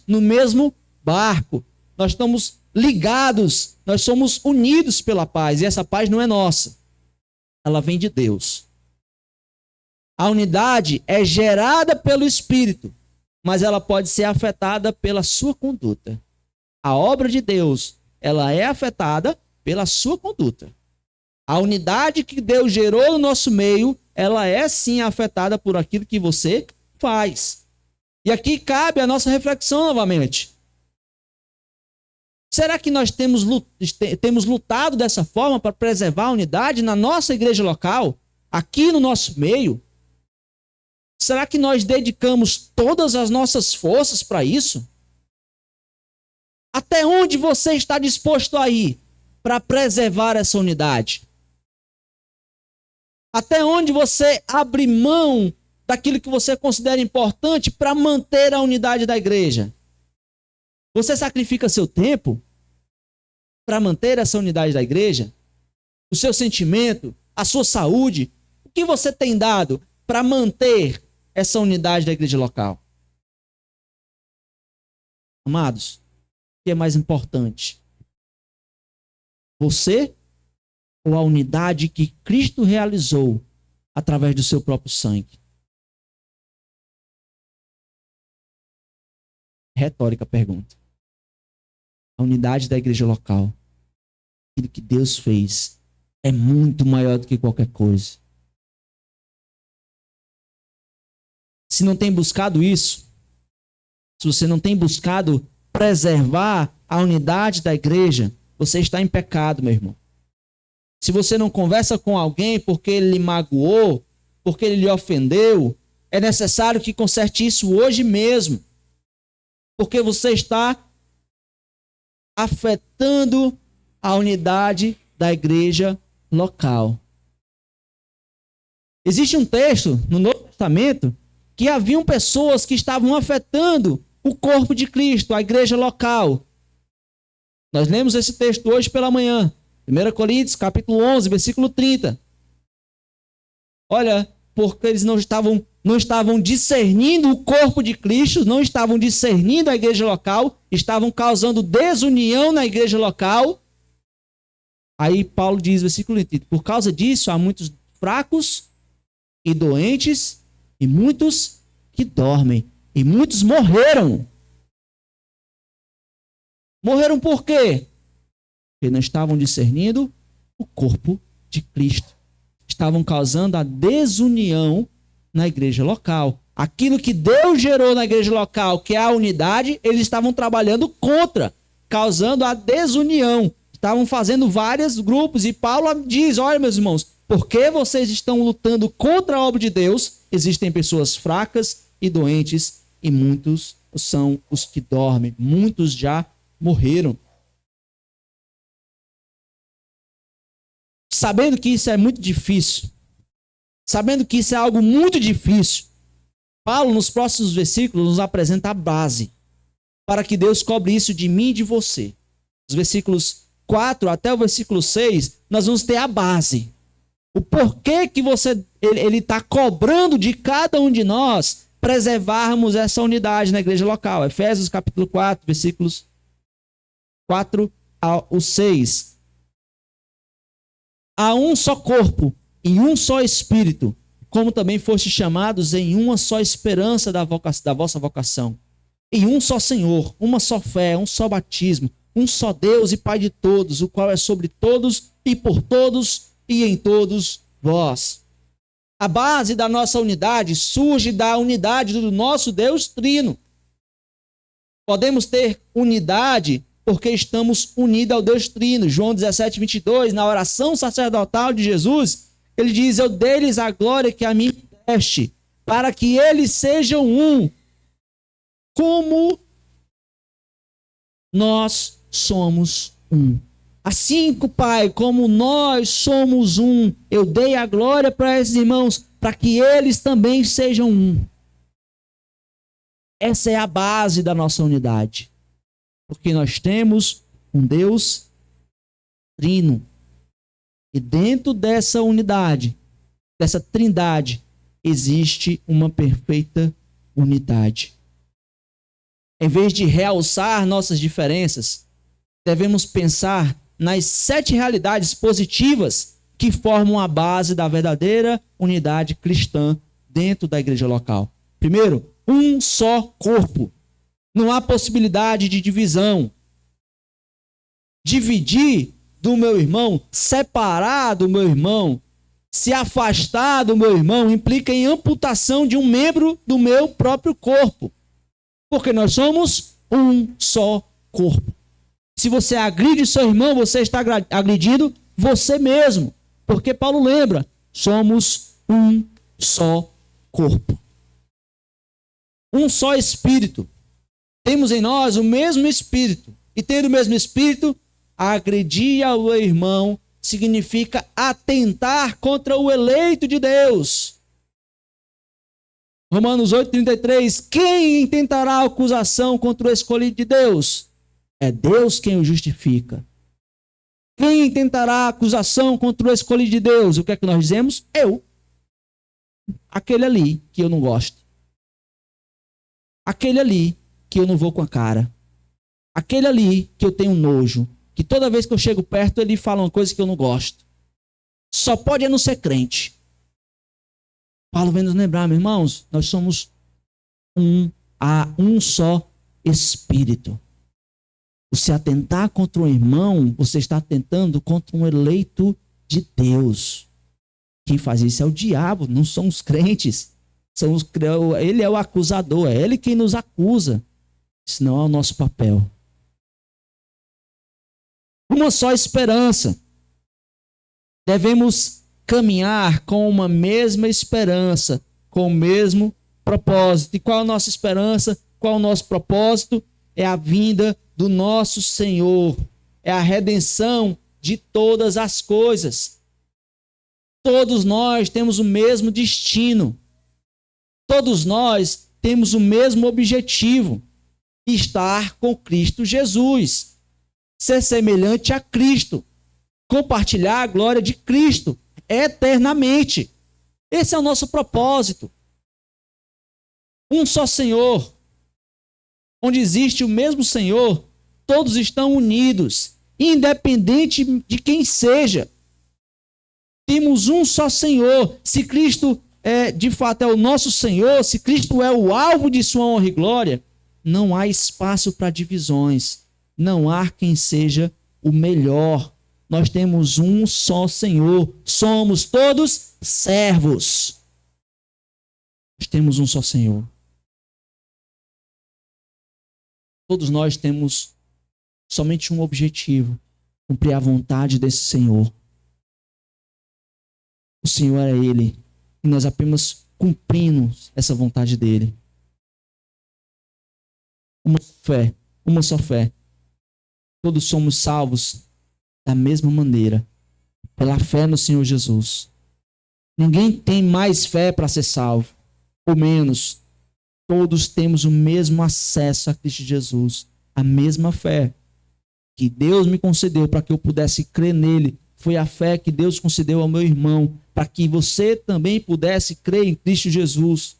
no mesmo barco. Nós estamos ligados. Nós somos unidos pela paz. E essa paz não é nossa. Ela vem de Deus. A unidade é gerada pelo Espírito, mas ela pode ser afetada pela sua conduta. A obra de Deus, ela é afetada pela sua conduta. A unidade que Deus gerou no nosso meio, ela é sim afetada por aquilo que você faz. E aqui cabe a nossa reflexão novamente. Será que nós temos lutado dessa forma para preservar a unidade na nossa igreja local, aqui no nosso meio? Será que nós dedicamos todas as nossas forças para isso? Até onde você está disposto a ir para preservar essa unidade? Até onde você abre mão daquilo que você considera importante para manter a unidade da igreja? Você sacrifica seu tempo para manter essa unidade da igreja? O seu sentimento, a sua saúde? O que você tem dado para manter essa unidade da igreja local? Amados, o que é mais importante? Você ou a unidade que Cristo realizou através do seu próprio sangue? Retórica pergunta. A unidade da igreja local, aquilo que Deus fez, é muito maior do que qualquer coisa. Se não tem buscado isso, se você não tem buscado preservar a unidade da igreja, você está em pecado, meu irmão. Se você não conversa com alguém porque ele lhe magoou, porque ele lhe ofendeu, é necessário que conserte isso hoje mesmo. Porque você está afetando a unidade da igreja local. Existe um texto no Novo Testamento que haviam pessoas que estavam afetando o corpo de Cristo, a igreja local. Nós lemos esse texto hoje pela manhã. 1 Coríntios, capítulo 11, versículo 30. Olha, porque eles não estavam discernindo o corpo de Cristo, não estavam discernindo a igreja local, estavam causando desunião na igreja local. Aí Paulo diz, versículo 30, por causa disso há muitos fracos e doentes e muitos que dormem. E muitos morreram. Morreram por quê? Porque não estavam discernindo o corpo de Cristo. Estavam causando a desunião na igreja local. Aquilo que Deus gerou na igreja local, que é a unidade, eles estavam trabalhando contra, causando a desunião. Estavam fazendo vários grupos. E Paulo diz, olha meus irmãos, porque vocês estão lutando contra a obra de Deus, existem pessoas fracas e doentes, e muitos são os que dormem. Muitos já morreram. Sabendo que isso é muito difícil, sabendo que isso é algo muito difícil, Paulo, nos próximos versículos, nos apresenta a base para que Deus cobre isso de mim e de você. Os versículos 4 até o versículo 6, nós vamos ter a base. O porquê que ele está cobrando de cada um de nós preservarmos essa unidade na igreja local. Efésios capítulo 4, versículos 4 ao 6. Há um só corpo e um só espírito, como também foste chamados em uma só esperança da vossa vocação. Em um só Senhor, uma só fé, um só batismo, um só Deus e Pai de todos, o qual é sobre todos e por todos e em todos vós. A base da nossa unidade surge da unidade do nosso Deus Trino. Podemos ter unidade porque estamos unidos ao Deus Trino. João 17, 22, na oração sacerdotal de Jesus, ele diz, eu dei-lhes a glória que a mim deste, para que eles sejam um, como nós somos um. Assim, Pai, como nós somos um, eu dei a glória para esses irmãos, para que eles também sejam um. Essa é a base da nossa unidade. Porque nós temos um Deus trino. E dentro dessa unidade, dessa trindade, existe uma perfeita unidade. Em vez de realçar nossas diferenças, devemos pensar nas 7 realidades positivas que formam a base da verdadeira unidade cristã dentro da igreja local. Primeiro, um só corpo. Não há possibilidade de divisão. Dividir do meu irmão, separar do meu irmão, se afastar do meu irmão, implica em amputação de um membro do meu próprio corpo. Porque nós somos um só corpo. Se você agride seu irmão, você está agredindo você mesmo. Porque Paulo lembra, somos um só corpo. Um só espírito. Temos em nós o mesmo espírito. E tendo o mesmo espírito, agredir ao irmão significa atentar contra o eleito de Deus. Romanos 8,33. Quem intentará acusação contra o escolhido de Deus? É Deus quem o justifica. Quem intentará acusação contra o escolhido de Deus? O que é que nós dizemos? Eu. Aquele ali que eu não gosto. Aquele ali que eu não vou com a cara. Aquele ali que eu tenho nojo. Que toda vez que eu chego perto ele fala uma coisa que eu não gosto. Só pode não ser crente. Paulo vem nos lembrar, meus irmãos, nós somos um só espírito. Você atentar contra um irmão, você está atentando contra um eleito de Deus. Quem faz isso é o diabo, não são os crentes. Ele é o acusador, é ele quem nos acusa. Esse não é o nosso papel. Uma só esperança. Devemos caminhar com uma mesma esperança, com o mesmo propósito. E qual é a nossa esperança? Qual é o nosso propósito? É a vinda do nosso Senhor. É a redenção de todas as coisas. Todos nós temos o mesmo destino. Todos nós temos o mesmo objetivo: estar com Cristo Jesus, ser semelhante a Cristo, compartilhar a glória de Cristo eternamente. Esse é o nosso propósito. Um só Senhor. Onde existe o mesmo Senhor, todos estão unidos, independente de quem seja. Temos um só Senhor. Se Cristo de fato é o nosso Senhor, se Cristo é o alvo de sua honra e glória, não há espaço para divisões. Não há quem seja o melhor. Nós temos um só Senhor. Somos todos servos. Nós temos um só Senhor. Todos nós temos somente um objetivo: cumprir a vontade desse Senhor. O Senhor é Ele. E nós apenas cumprimos essa vontade dEle. Uma só fé. Todos somos salvos da mesma maneira, pela fé no Senhor Jesus. Ninguém tem mais fé para ser salvo, ou menos. Todos temos o mesmo acesso a Cristo Jesus, a mesma fé que Deus me concedeu para que eu pudesse crer nele. Foi a fé que Deus concedeu ao meu irmão, para que você também pudesse crer em Cristo Jesus.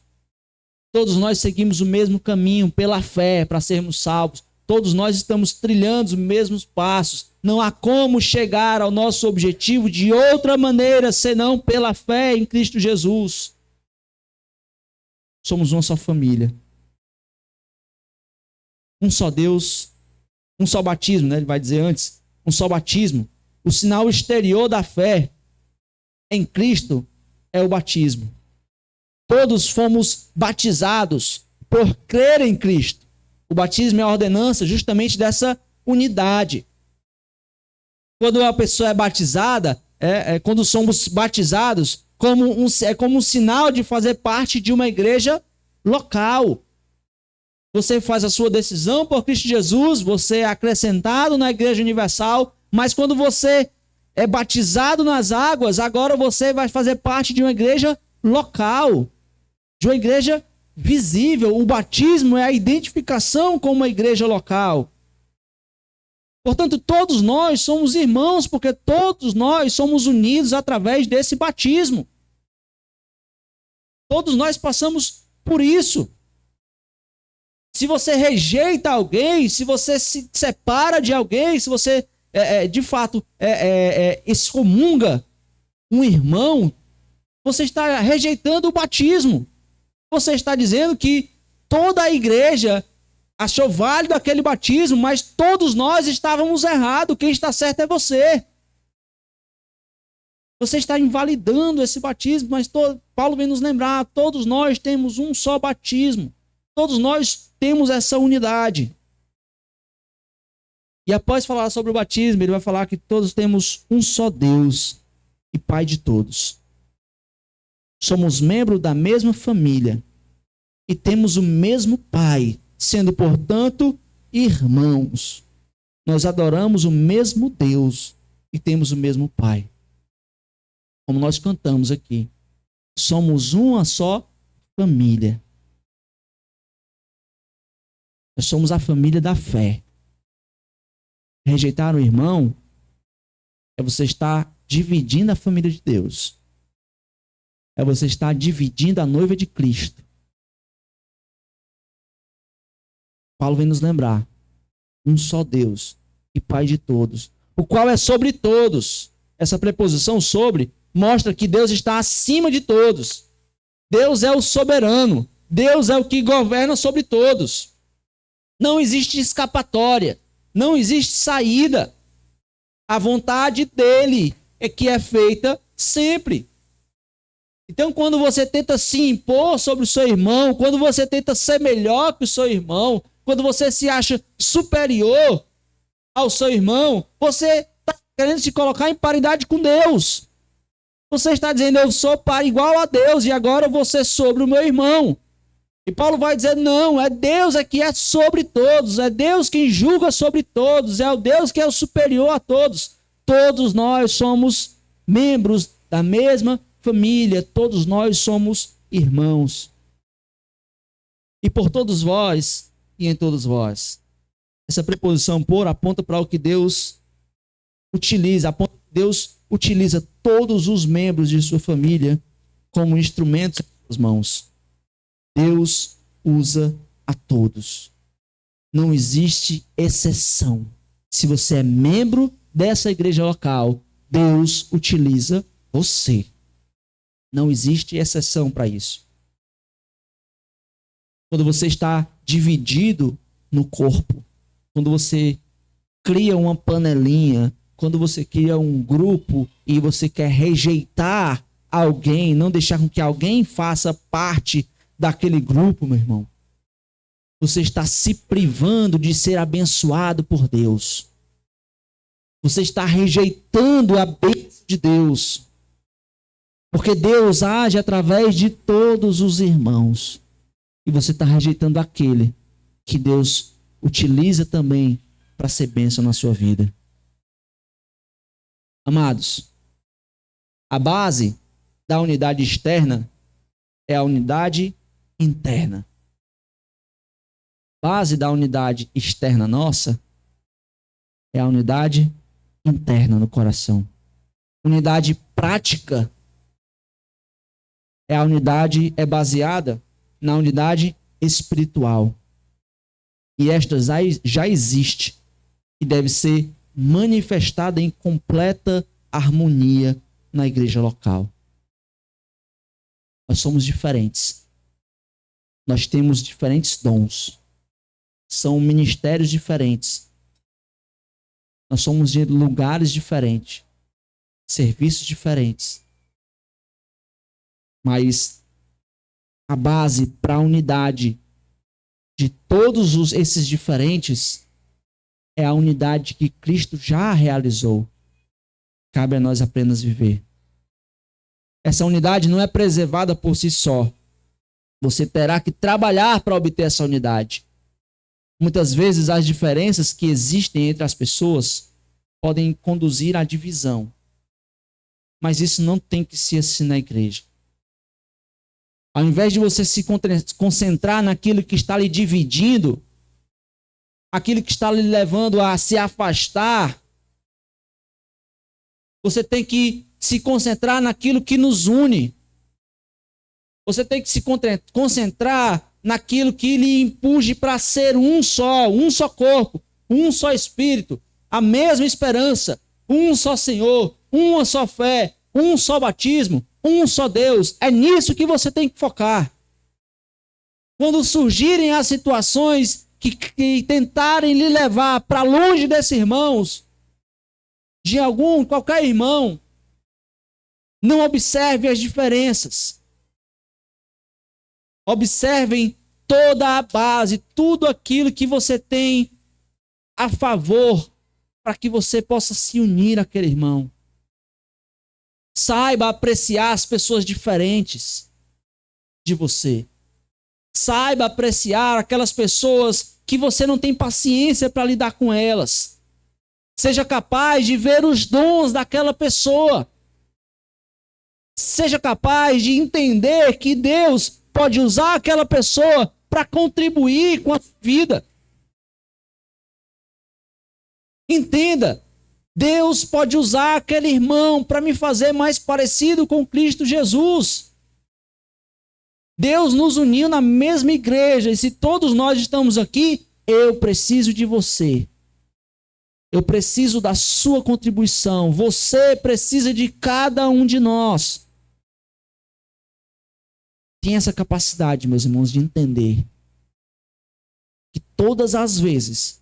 Todos nós seguimos o mesmo caminho pela fé para sermos salvos. Todos nós estamos trilhando os mesmos passos. Não há como chegar ao nosso objetivo de outra maneira, senão pela fé em Cristo Jesus. Somos uma só família. Um só Deus, um só batismo, né? Ele vai dizer antes, um só batismo. O sinal exterior da fé em Cristo é o batismo. Todos fomos batizados por crer em Cristo. O batismo é a ordenança justamente dessa unidade. Quando uma pessoa é batizada, quando somos batizados, é como um sinal de fazer parte de uma igreja local. Você faz a sua decisão por Cristo Jesus, você é acrescentado na Igreja Universal, mas quando você é batizado nas águas, agora você vai fazer parte de uma igreja local, de uma igreja visível. O batismo é a identificação com uma igreja local. Portanto, todos nós somos irmãos, porque todos nós somos unidos através desse batismo. Todos nós passamos por isso. Se você rejeita alguém, se você se separa de alguém, se você de fato excomunga um irmão, você está rejeitando o batismo. Você está dizendo que toda a igreja achou válido aquele batismo, mas todos nós estávamos errados. Quem está certo é você. Você está invalidando esse batismo, mas Paulo vem nos lembrar, todos nós temos um só batismo. Todos nós temos essa unidade. E após falar sobre o batismo, ele vai falar que todos temos um só Deus e Pai de todos. Somos membros da mesma família e temos o mesmo Pai, sendo, portanto, irmãos. Nós adoramos o mesmo Deus e temos o mesmo Pai. Como nós cantamos aqui, somos uma só família. Nós somos a família da fé. Rejeitar o irmão é você estar dividindo a família de Deus. É você estar dividindo a noiva de Cristo. Paulo vem nos lembrar. Um só Deus e Pai de todos, o qual é sobre todos. Essa preposição sobre mostra que Deus está acima de todos. Deus é o soberano. Deus é o que governa sobre todos. Não existe escapatória. Não existe saída. A vontade dele é que é feita sempre. Então, quando você tenta se impor sobre o seu irmão, quando você tenta ser melhor que o seu irmão, quando você se acha superior ao seu irmão, você está querendo se colocar em paridade com Deus. Você está dizendo, eu sou igual a Deus e agora eu vou ser sobre o meu irmão. E Paulo vai dizer, não, é Deus que é sobre todos, é Deus quem julga sobre todos, é o Deus que é o superior a todos. Todos nós somos membros da mesma família, todos nós somos irmãos. E por todos vós e em todos vós. Essa preposição por aponta para o que Deus utiliza. Deus utiliza todos os membros de sua família como instrumentos em suas mãos. Deus usa a todos. Não existe exceção. Se você é membro dessa igreja local, Deus utiliza você. Não existe exceção para isso. Quando você está dividido no corpo, quando você cria uma panelinha, quando você cria um grupo e você quer rejeitar alguém, não deixar com que alguém faça parte daquele grupo, meu irmão, você está se privando de ser abençoado por Deus. Você está rejeitando a bênção de Deus. Porque Deus age através de todos os irmãos. E você está rejeitando aquele que Deus utiliza também para ser bênção na sua vida. Amados, a base da unidade externa é a unidade interna. A base da unidade externa nossa é a unidade interna no coração. Unidade prática é baseada na unidade espiritual. E esta já existe e deve ser manifestada em completa harmonia na igreja local. Nós somos diferentes. Nós temos diferentes dons. São ministérios diferentes. Nós somos de lugares diferentes. Serviços diferentes. Mas a base para a unidade de todos esses diferentes é a unidade que Cristo já realizou. Cabe a nós apenas viver. Essa unidade não é preservada por si só. Você terá que trabalhar para obter essa unidade. Muitas vezes as diferenças que existem entre as pessoas podem conduzir à divisão. Mas isso não tem que ser assim na igreja. Ao invés de você se concentrar naquilo que está lhe dividindo, aquilo que está lhe levando a se afastar, você tem que se concentrar naquilo que nos une. Você tem que se concentrar naquilo que lhe empurre para ser um só corpo, um só espírito, a mesma esperança, um só Senhor, uma só fé, um só batismo, um só Deus. É nisso que você tem que focar. Quando surgirem as situações que tentarem lhe levar para longe desses irmãos, de qualquer irmão, não observe as diferenças. Observem toda a base, tudo aquilo que você tem a favor, para que você possa se unir àquele irmão. Saiba apreciar as pessoas diferentes de você. Saiba apreciar aquelas pessoas que você não tem paciência para lidar com elas. Seja capaz de ver os dons daquela pessoa. Seja capaz de entender que Deus pode usar aquela pessoa para contribuir com a sua vida. Entenda, Deus pode usar aquele irmão para me fazer mais parecido com Cristo Jesus. Deus nos uniu na mesma igreja, e se todos nós estamos aqui, eu preciso de você. Eu preciso da sua contribuição. Você precisa de cada um de nós. Tem essa capacidade, meus irmãos, de entender que todas as vezes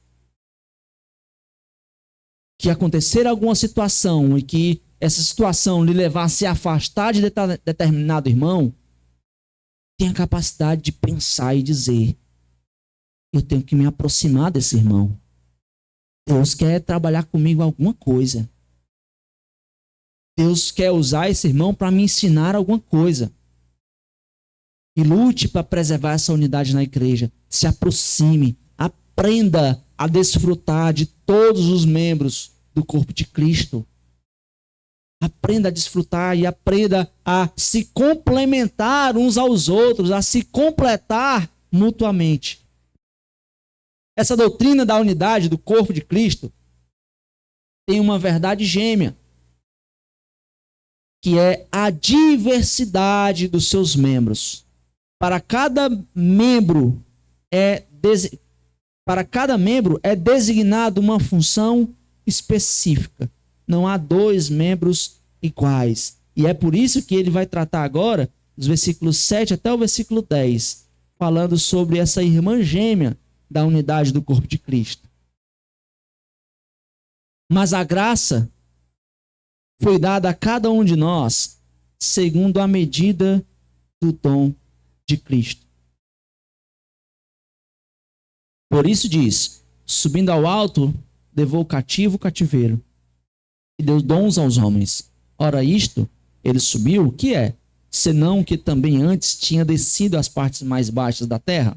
que acontecer alguma situação e que essa situação lhe levasse a se afastar de determinado irmão, tem a capacidade de pensar e dizer: eu tenho que me aproximar desse irmão. Deus quer trabalhar comigo alguma coisa. Deus quer usar esse irmão para me ensinar alguma coisa. E lute para preservar essa unidade na igreja. Se aproxime, aprenda a desfrutar de todos os membros do corpo de Cristo. Aprenda a desfrutar e aprenda a se complementar uns aos outros, a se completar mutuamente. Essa doutrina da unidade do corpo de Cristo tem uma verdade gêmea, que é a diversidade dos seus membros. Para cada membro é designado uma função específica. Não há dois membros iguais. E é por isso que ele vai tratar agora, dos versículos 7 até o versículo 10, falando sobre essa irmã gêmea da unidade do corpo de Cristo. Mas a graça foi dada a cada um de nós segundo a medida do dom de Cristo. Por isso diz, subindo ao alto, levou o cativo o cativeiro e deu dons aos homens. Ora isto, ele subiu, o que é? Senão que também antes tinha descido às partes mais baixas da terra.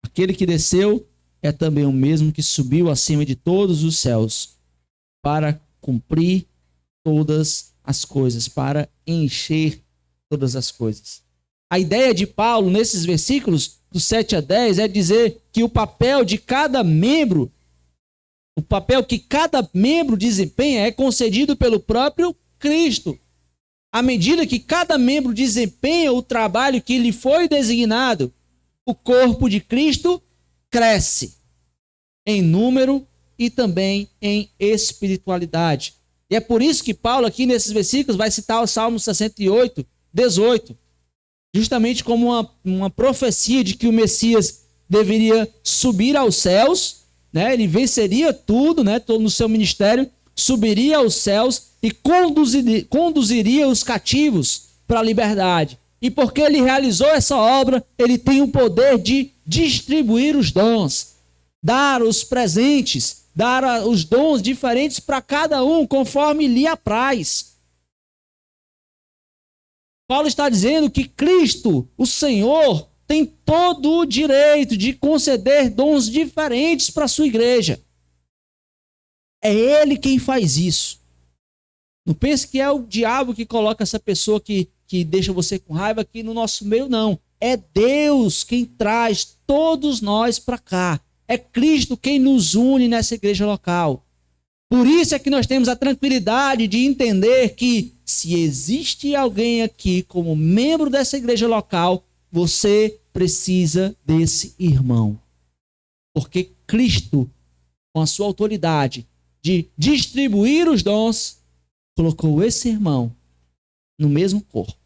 Aquele que desceu é também o mesmo que subiu acima de todos os céus para cumprir todas as coisas, para encher todas as coisas. A ideia de Paulo nesses versículos, do 7 a 10, é dizer que o papel de cada membro, o papel que cada membro desempenha é concedido pelo próprio Cristo. À medida que cada membro desempenha o trabalho que lhe foi designado, o corpo de Cristo cresce em número e também em espiritualidade. E é por isso que Paulo aqui nesses versículos vai citar o Salmo 68, 18, justamente como uma profecia de que o Messias deveria subir aos céus, né? Ele venceria tudo, né? Todo no seu ministério, subiria aos céus e conduziria os cativos para a liberdade. E porque ele realizou essa obra, ele tem o poder de distribuir os dons, dar os presentes, dar os dons diferentes para cada um, conforme lhe apraz. Paulo está dizendo que Cristo, o Senhor, tem todo o direito de conceder dons diferentes para a sua igreja. É Ele quem faz isso. Não pense que é o diabo que coloca essa pessoa que deixa você com raiva aqui no nosso meio, não. É Deus quem traz todos nós para cá. É Cristo quem nos une nessa igreja local. Por isso é que nós temos a tranquilidade de entender que se existe alguém aqui como membro dessa igreja local, você precisa desse irmão. Porque Cristo, com a sua autoridade de distribuir os dons, colocou esse irmão no mesmo corpo.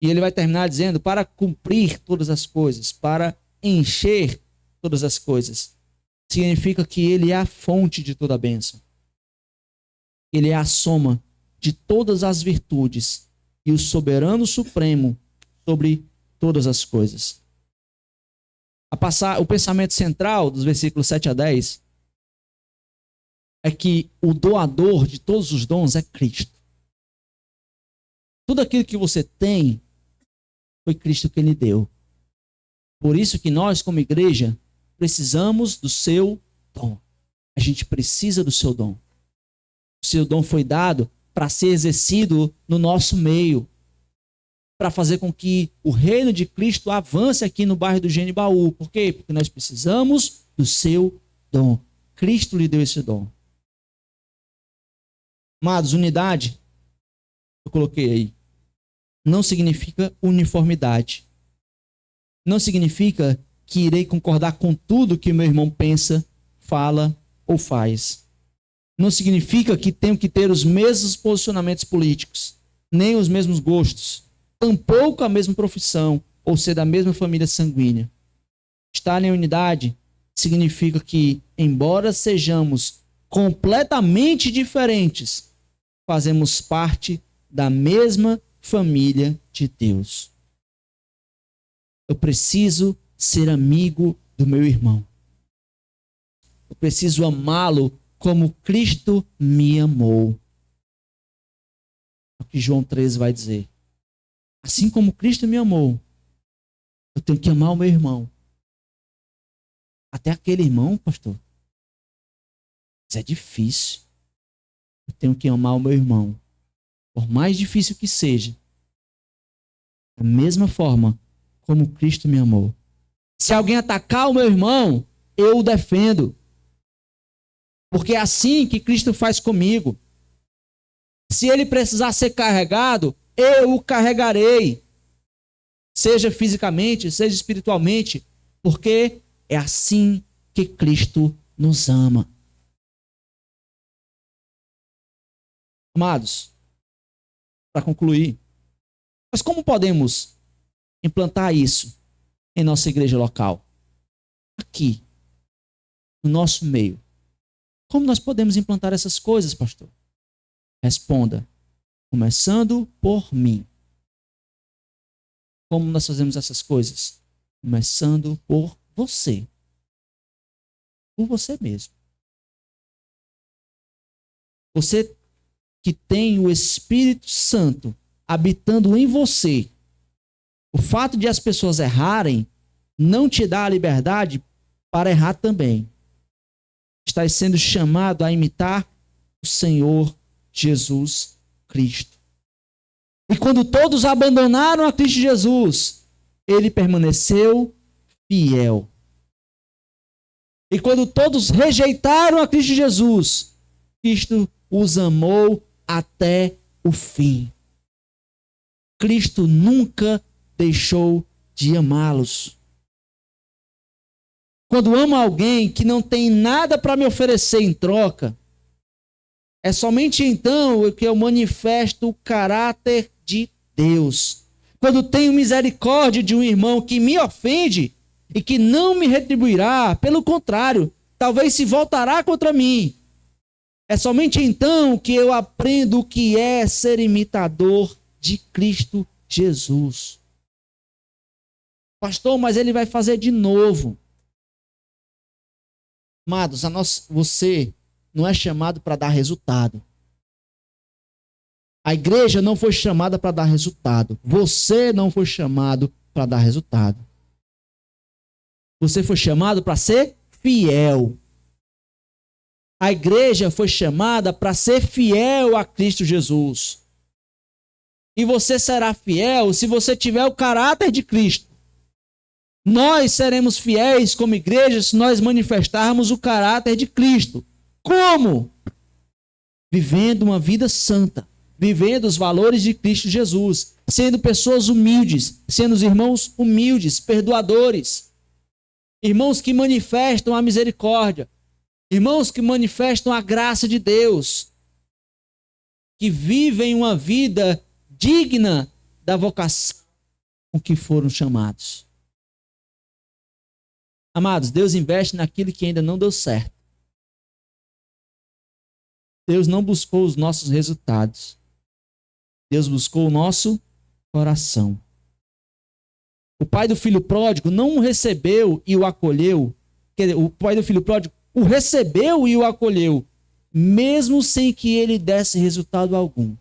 E ele vai terminar dizendo, para cumprir todas as coisas, para encher todas as coisas. Significa que ele é a fonte de toda a bênção. Ele é a soma de todas as virtudes e o soberano supremo sobre todas as coisas. O pensamento central dos versículos 7 a 10 é que o doador de todos os dons é Cristo. Tudo aquilo que você tem foi Cristo que lhe deu. Por isso que nós, como igreja, precisamos do seu dom. A gente precisa do seu dom. O seu dom foi dado para ser exercido no nosso meio, para fazer com que o reino de Cristo avance aqui no bairro do Genibaú. Por quê? Porque nós precisamos do seu dom. Cristo lhe deu esse dom. Amados, unidade, eu coloquei aí, não significa uniformidade. Não significa que irei concordar com tudo que meu irmão pensa, fala ou faz. Não significa que tenho que ter os mesmos posicionamentos políticos, nem os mesmos gostos, tampouco a mesma profissão ou ser da mesma família sanguínea. Estar em unidade significa que, embora sejamos completamente diferentes, fazemos parte da mesma família de Deus. Eu preciso ser amigo do meu irmão. Eu preciso amá-lo como Cristo me amou. É o que João 13 vai dizer. Assim como Cristo me amou, eu tenho que amar o meu irmão. Até aquele irmão, pastor. Isso é difícil. Eu tenho que amar o meu irmão. Por mais difícil que seja. Da mesma forma como Cristo me amou. Se alguém atacar o meu irmão, eu o defendo. Porque é assim que Cristo faz comigo. Se ele precisar ser carregado, eu o carregarei. Seja fisicamente, seja espiritualmente. Porque é assim que Cristo nos ama. Amados, para concluir, mas como podemos implantar isso em nossa igreja local? Aqui, no nosso meio. Como nós podemos implantar essas coisas, pastor? Responda, começando por mim. Como nós fazemos essas coisas? Começando por você. Por você mesmo. Você que tem o Espírito Santo habitando em você. O fato de as pessoas errarem não te dá a liberdade para errar também. Estás sendo chamado a imitar o Senhor Jesus Cristo. E quando todos abandonaram a Cristo Jesus, ele permaneceu fiel. E quando todos rejeitaram a Cristo Jesus, Cristo os amou até o fim. Cristo nunca deixou de amá-los. Quando amo alguém que não tem nada para me oferecer em troca, é somente então que eu manifesto o caráter de Deus. Quando tenho misericórdia de um irmão que me ofende e que não me retribuirá, pelo contrário, talvez se voltará contra mim. É somente então que eu aprendo o que é ser imitador de Cristo Jesus. Pastor, mas ele vai fazer de novo. Amados, você não é chamado para dar resultado. A igreja não foi chamada para dar resultado. Você não foi chamado para dar resultado. Você foi chamado para ser fiel. A igreja foi chamada para ser fiel a Cristo Jesus. E você será fiel se você tiver o caráter de Cristo. Nós seremos fiéis como igreja se nós manifestarmos o caráter de Cristo. Como? Vivendo uma vida santa, vivendo os valores de Cristo Jesus, sendo pessoas humildes, sendo os irmãos humildes, perdoadores, irmãos que manifestam a misericórdia, irmãos que manifestam a graça de Deus, que vivem uma vida digna da vocação com que foram chamados. Amados, Deus investe naquilo que ainda não deu certo. Deus não buscou os nossos resultados. Deus buscou o nosso coração. O pai do filho pródigo não o recebeu e o acolheu. Quer dizer, o pai do filho pródigo o recebeu e o acolheu, mesmo sem que ele desse resultado algum.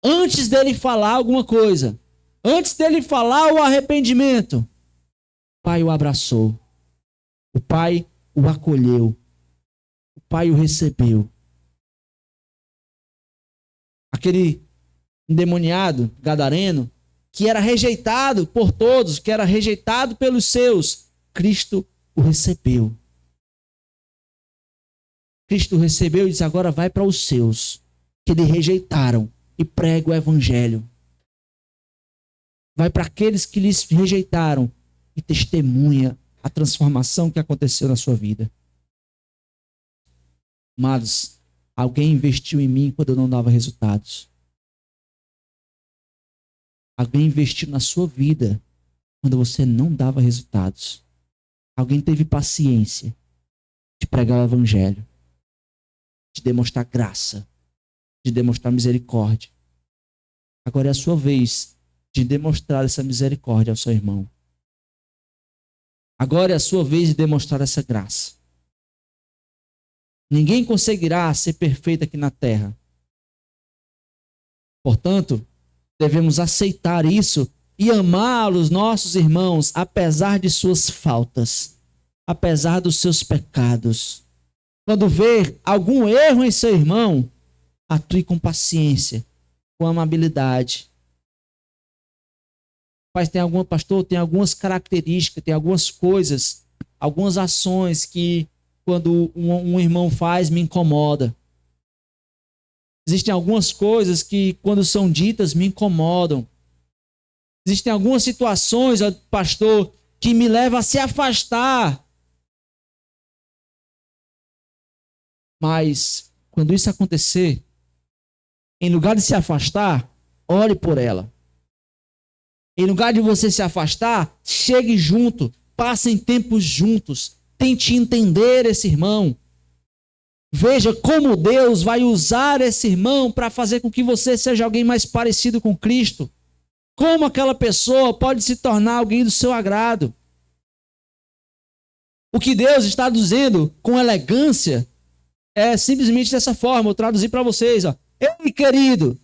Antes dele falar alguma coisa, antes dele falar o arrependimento, o pai o abraçou. O pai o acolheu. O pai o recebeu. Aquele endemoniado gadareno, que era rejeitado por todos, que era rejeitado pelos seus, Cristo o recebeu. Cristo o recebeu e disse, agora vai para os seus, que lhe rejeitaram, e prega o evangelho. Vai para aqueles que lhes rejeitaram e testemunha a transformação que aconteceu na sua vida. Amados, alguém investiu em mim quando eu não dava resultados. Alguém investiu na sua vida quando você não dava resultados. Alguém teve paciência de pregar o evangelho, de demonstrar graça, de demonstrar misericórdia. Agora é a sua vez de demonstrar essa misericórdia ao seu irmão. Agora é a sua vez de demonstrar essa graça. Ninguém conseguirá ser perfeito aqui na terra. Portanto, devemos aceitar isso e amar os nossos irmãos, apesar de suas faltas, apesar dos seus pecados. Quando ver algum erro em seu irmão, atue com paciência, com amabilidade. Pastor, tem algumas características, tem algumas coisas, algumas ações que quando um irmão faz me incomoda. Existem algumas coisas que quando são ditas me incomodam. Existem algumas situações, pastor, que me levam a se afastar. Mas quando isso acontecer, em lugar de se afastar, ore por ela. Em lugar de você se afastar, chegue junto, passem tempos juntos, tente entender esse irmão. Veja como Deus vai usar esse irmão para fazer com que você seja alguém mais parecido com Cristo. Como aquela pessoa pode se tornar alguém do seu agrado. O que Deus está dizendo com elegância é simplesmente dessa forma. Eu traduzi para vocês. Ei, querido,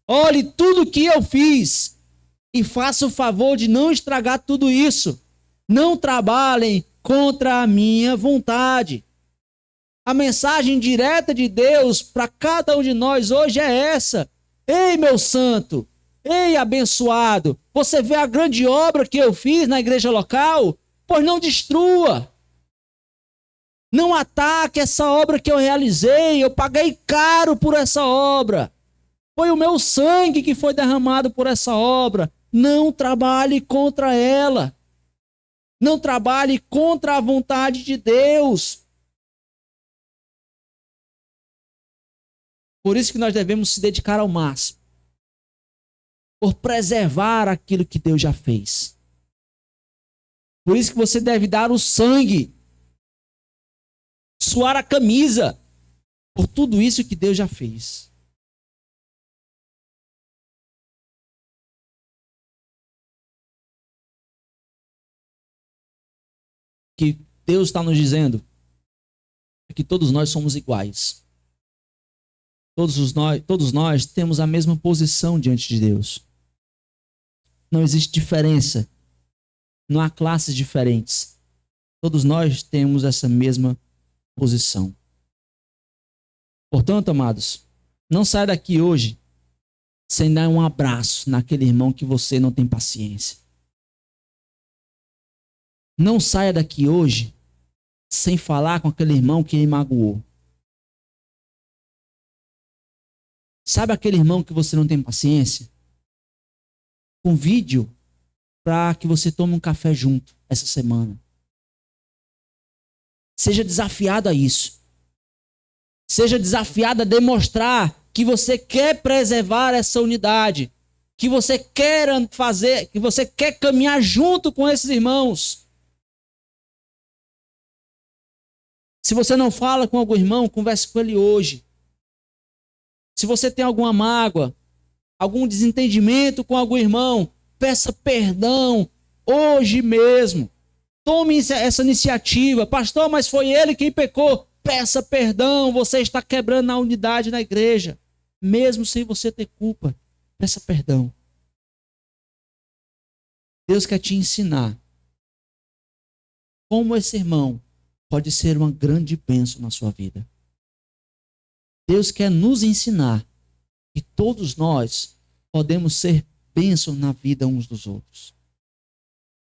olhe tudo que eu fiz e faça o favor de não estragar tudo isso. Não trabalhem contra a minha vontade. A mensagem direta de Deus para cada um de nós hoje é essa. Ei, meu santo, ei, abençoado, você vê a grande obra que eu fiz na igreja local? Pois não destrua. Não ataque essa obra que eu realizei. Eu paguei caro por essa obra. Foi o meu sangue que foi derramado por essa obra. Não trabalhe contra ela. Não trabalhe contra a vontade de Deus. Por isso que nós devemos se dedicar ao máximo. Por preservar aquilo que Deus já fez. Por isso que você deve dar o sangue. Suar a camisa. Por tudo isso que Deus já fez. Que Deus está nos dizendo é que todos nós somos iguais. Todos nós temos a mesma posição diante de Deus. Não existe diferença. Não há classes diferentes. Todos nós temos essa mesma posição. Portanto, amados, não saia daqui hoje sem dar um abraço naquele irmão que você não tem paciência. Não saia daqui hoje sem falar com aquele irmão que lhe magoou. Sabe aquele irmão que você não tem paciência? Convide-o para que você tome um café junto essa semana. Seja desafiado a isso. Seja desafiado a demonstrar que você quer preservar essa unidade, que você quer fazer, que você quer caminhar junto com esses irmãos. Se você não fala com algum irmão, converse com ele hoje. Se você tem alguma mágoa, algum desentendimento com algum irmão, peça perdão hoje mesmo. Tome essa iniciativa. Pastor, mas foi ele quem pecou. Peça perdão. Você está quebrando a unidade na igreja. Mesmo sem você ter culpa. Peça perdão. Deus quer te ensinar como esse irmão pode ser uma grande bênção na sua vida. Deus quer nos ensinar que todos nós podemos ser bênção na vida uns dos outros.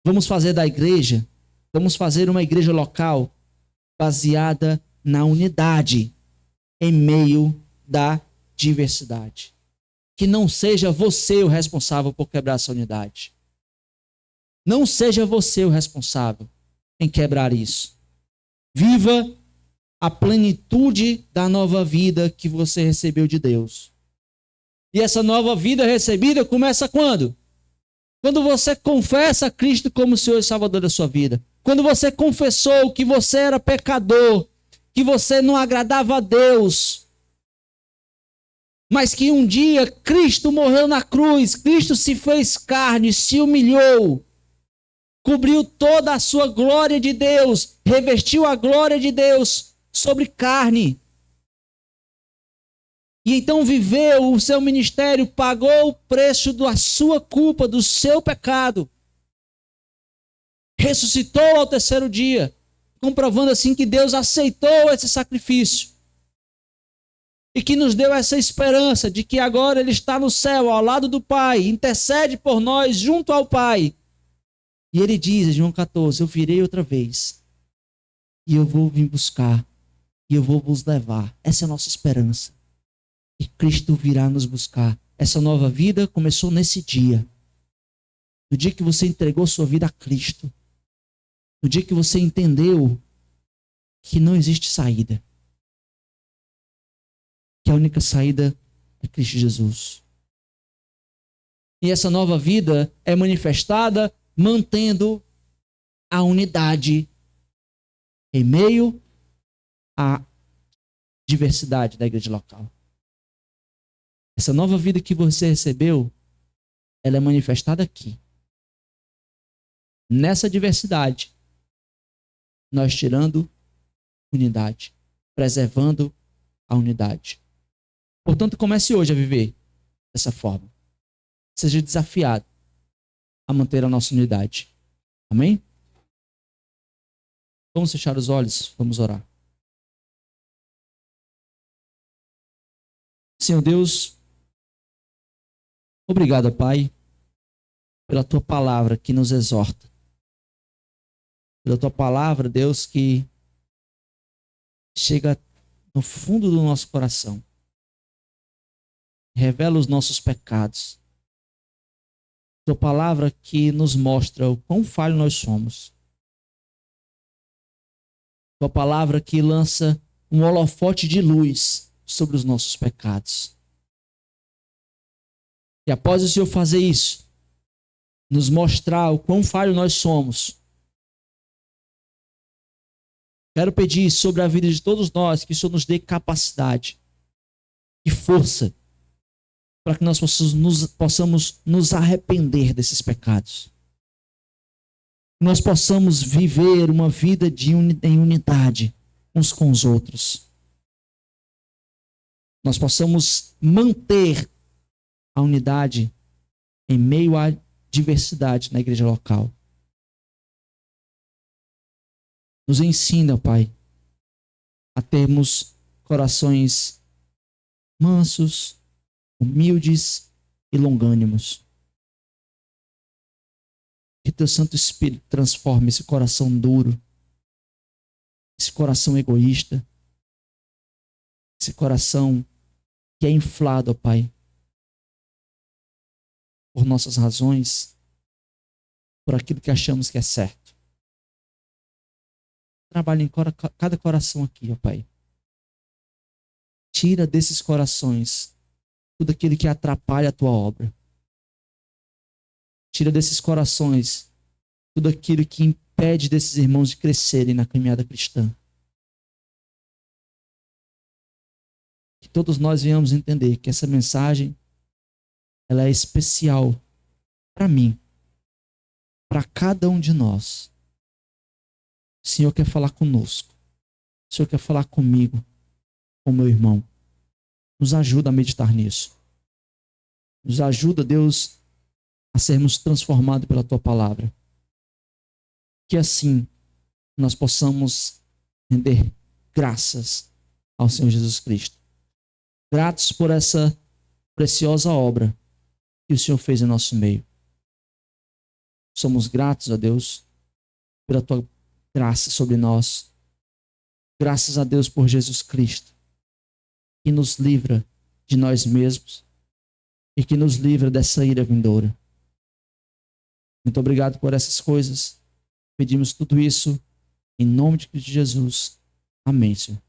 Vamos fazer da igreja, vamos fazer uma igreja local baseada na unidade em meio da diversidade. Que não seja você o responsável por quebrar essa unidade. Não seja você o responsável em quebrar isso. Viva a plenitude da nova vida que você recebeu de Deus. E essa nova vida recebida começa quando? Quando você confessa a Cristo como Senhor e Salvador da sua vida. Quando você confessou que você era pecador, que você não agradava a Deus, mas que um dia Cristo morreu na cruz, Cristo se fez carne, se humilhou, cobriu toda a sua glória de Deus, revestiu a glória de Deus sobre carne. E então viveu o seu ministério, pagou o preço da sua culpa, do seu pecado. Ressuscitou ao terceiro dia, comprovando assim que Deus aceitou esse sacrifício. E que nos deu essa esperança de que agora Ele está no céu, ao lado do Pai, intercede por nós junto ao Pai. E Ele diz, em João 14, eu virei outra vez, e eu vou vir buscar, e eu vou vos levar. Essa é a nossa esperança. E Cristo virá nos buscar. Essa nova vida começou nesse dia. No dia que você entregou sua vida a Cristo. No dia que você entendeu que não existe saída. Que a única saída é Cristo Jesus. E essa nova vida é manifestada mantendo a unidade em meio à diversidade da igreja local. Essa nova vida que você recebeu, ela é manifestada aqui. Nessa diversidade, nós tirando unidade, preservando a unidade. Portanto, comece hoje a viver dessa forma. Seja desafiado a manter a nossa unidade. Amém? Vamos fechar os olhos, vamos orar. Senhor Deus, obrigado, Pai, pela Tua palavra que nos exorta. Pela Tua palavra, Deus, que chega no fundo do nosso coração. Revela os nossos pecados. Tua palavra que nos mostra o quão falho nós somos. Tua palavra que lança um holofote de luz sobre os nossos pecados. E após o Senhor fazer isso, nos mostrar o quão falho nós somos, quero pedir sobre a vida de todos nós que o Senhor nos dê capacidade e força para que nós possamos nos arrepender desses pecados. Nós possamos viver uma vida em unidade uns com os outros. Nós possamos manter a unidade em meio à diversidade na igreja local. Nos ensina, Pai, a termos corações mansos, humildes e longânimos. Que Teu Santo Espírito transforme esse coração duro, esse coração egoísta, esse coração que é inflado, ó Pai, por nossas razões, por aquilo que achamos que é certo. Trabalhe em cada coração aqui, ó Pai. Tira desses corações tudo aquilo que atrapalha a Tua obra. Tira desses corações tudo aquilo que impede desses irmãos de crescerem na caminhada cristã. Que todos nós venhamos entender que essa mensagem ela é especial para mim, para cada um de nós. O Senhor quer falar conosco. O Senhor quer falar comigo, com meu irmão. Nos ajuda a meditar nisso. Nos ajuda, Deus, a sermos transformados pela Tua palavra. Que assim nós possamos render graças ao Senhor Jesus Cristo. Gratos por essa preciosa obra que o Senhor fez em nosso meio. Somos gratos a Deus pela Tua graça sobre nós. Graças a Deus por Jesus Cristo, que nos livra de nós mesmos e que nos livra dessa ira vindoura. Muito obrigado por essas coisas. Pedimos tudo isso em nome de Cristo Jesus. Amém, Senhor.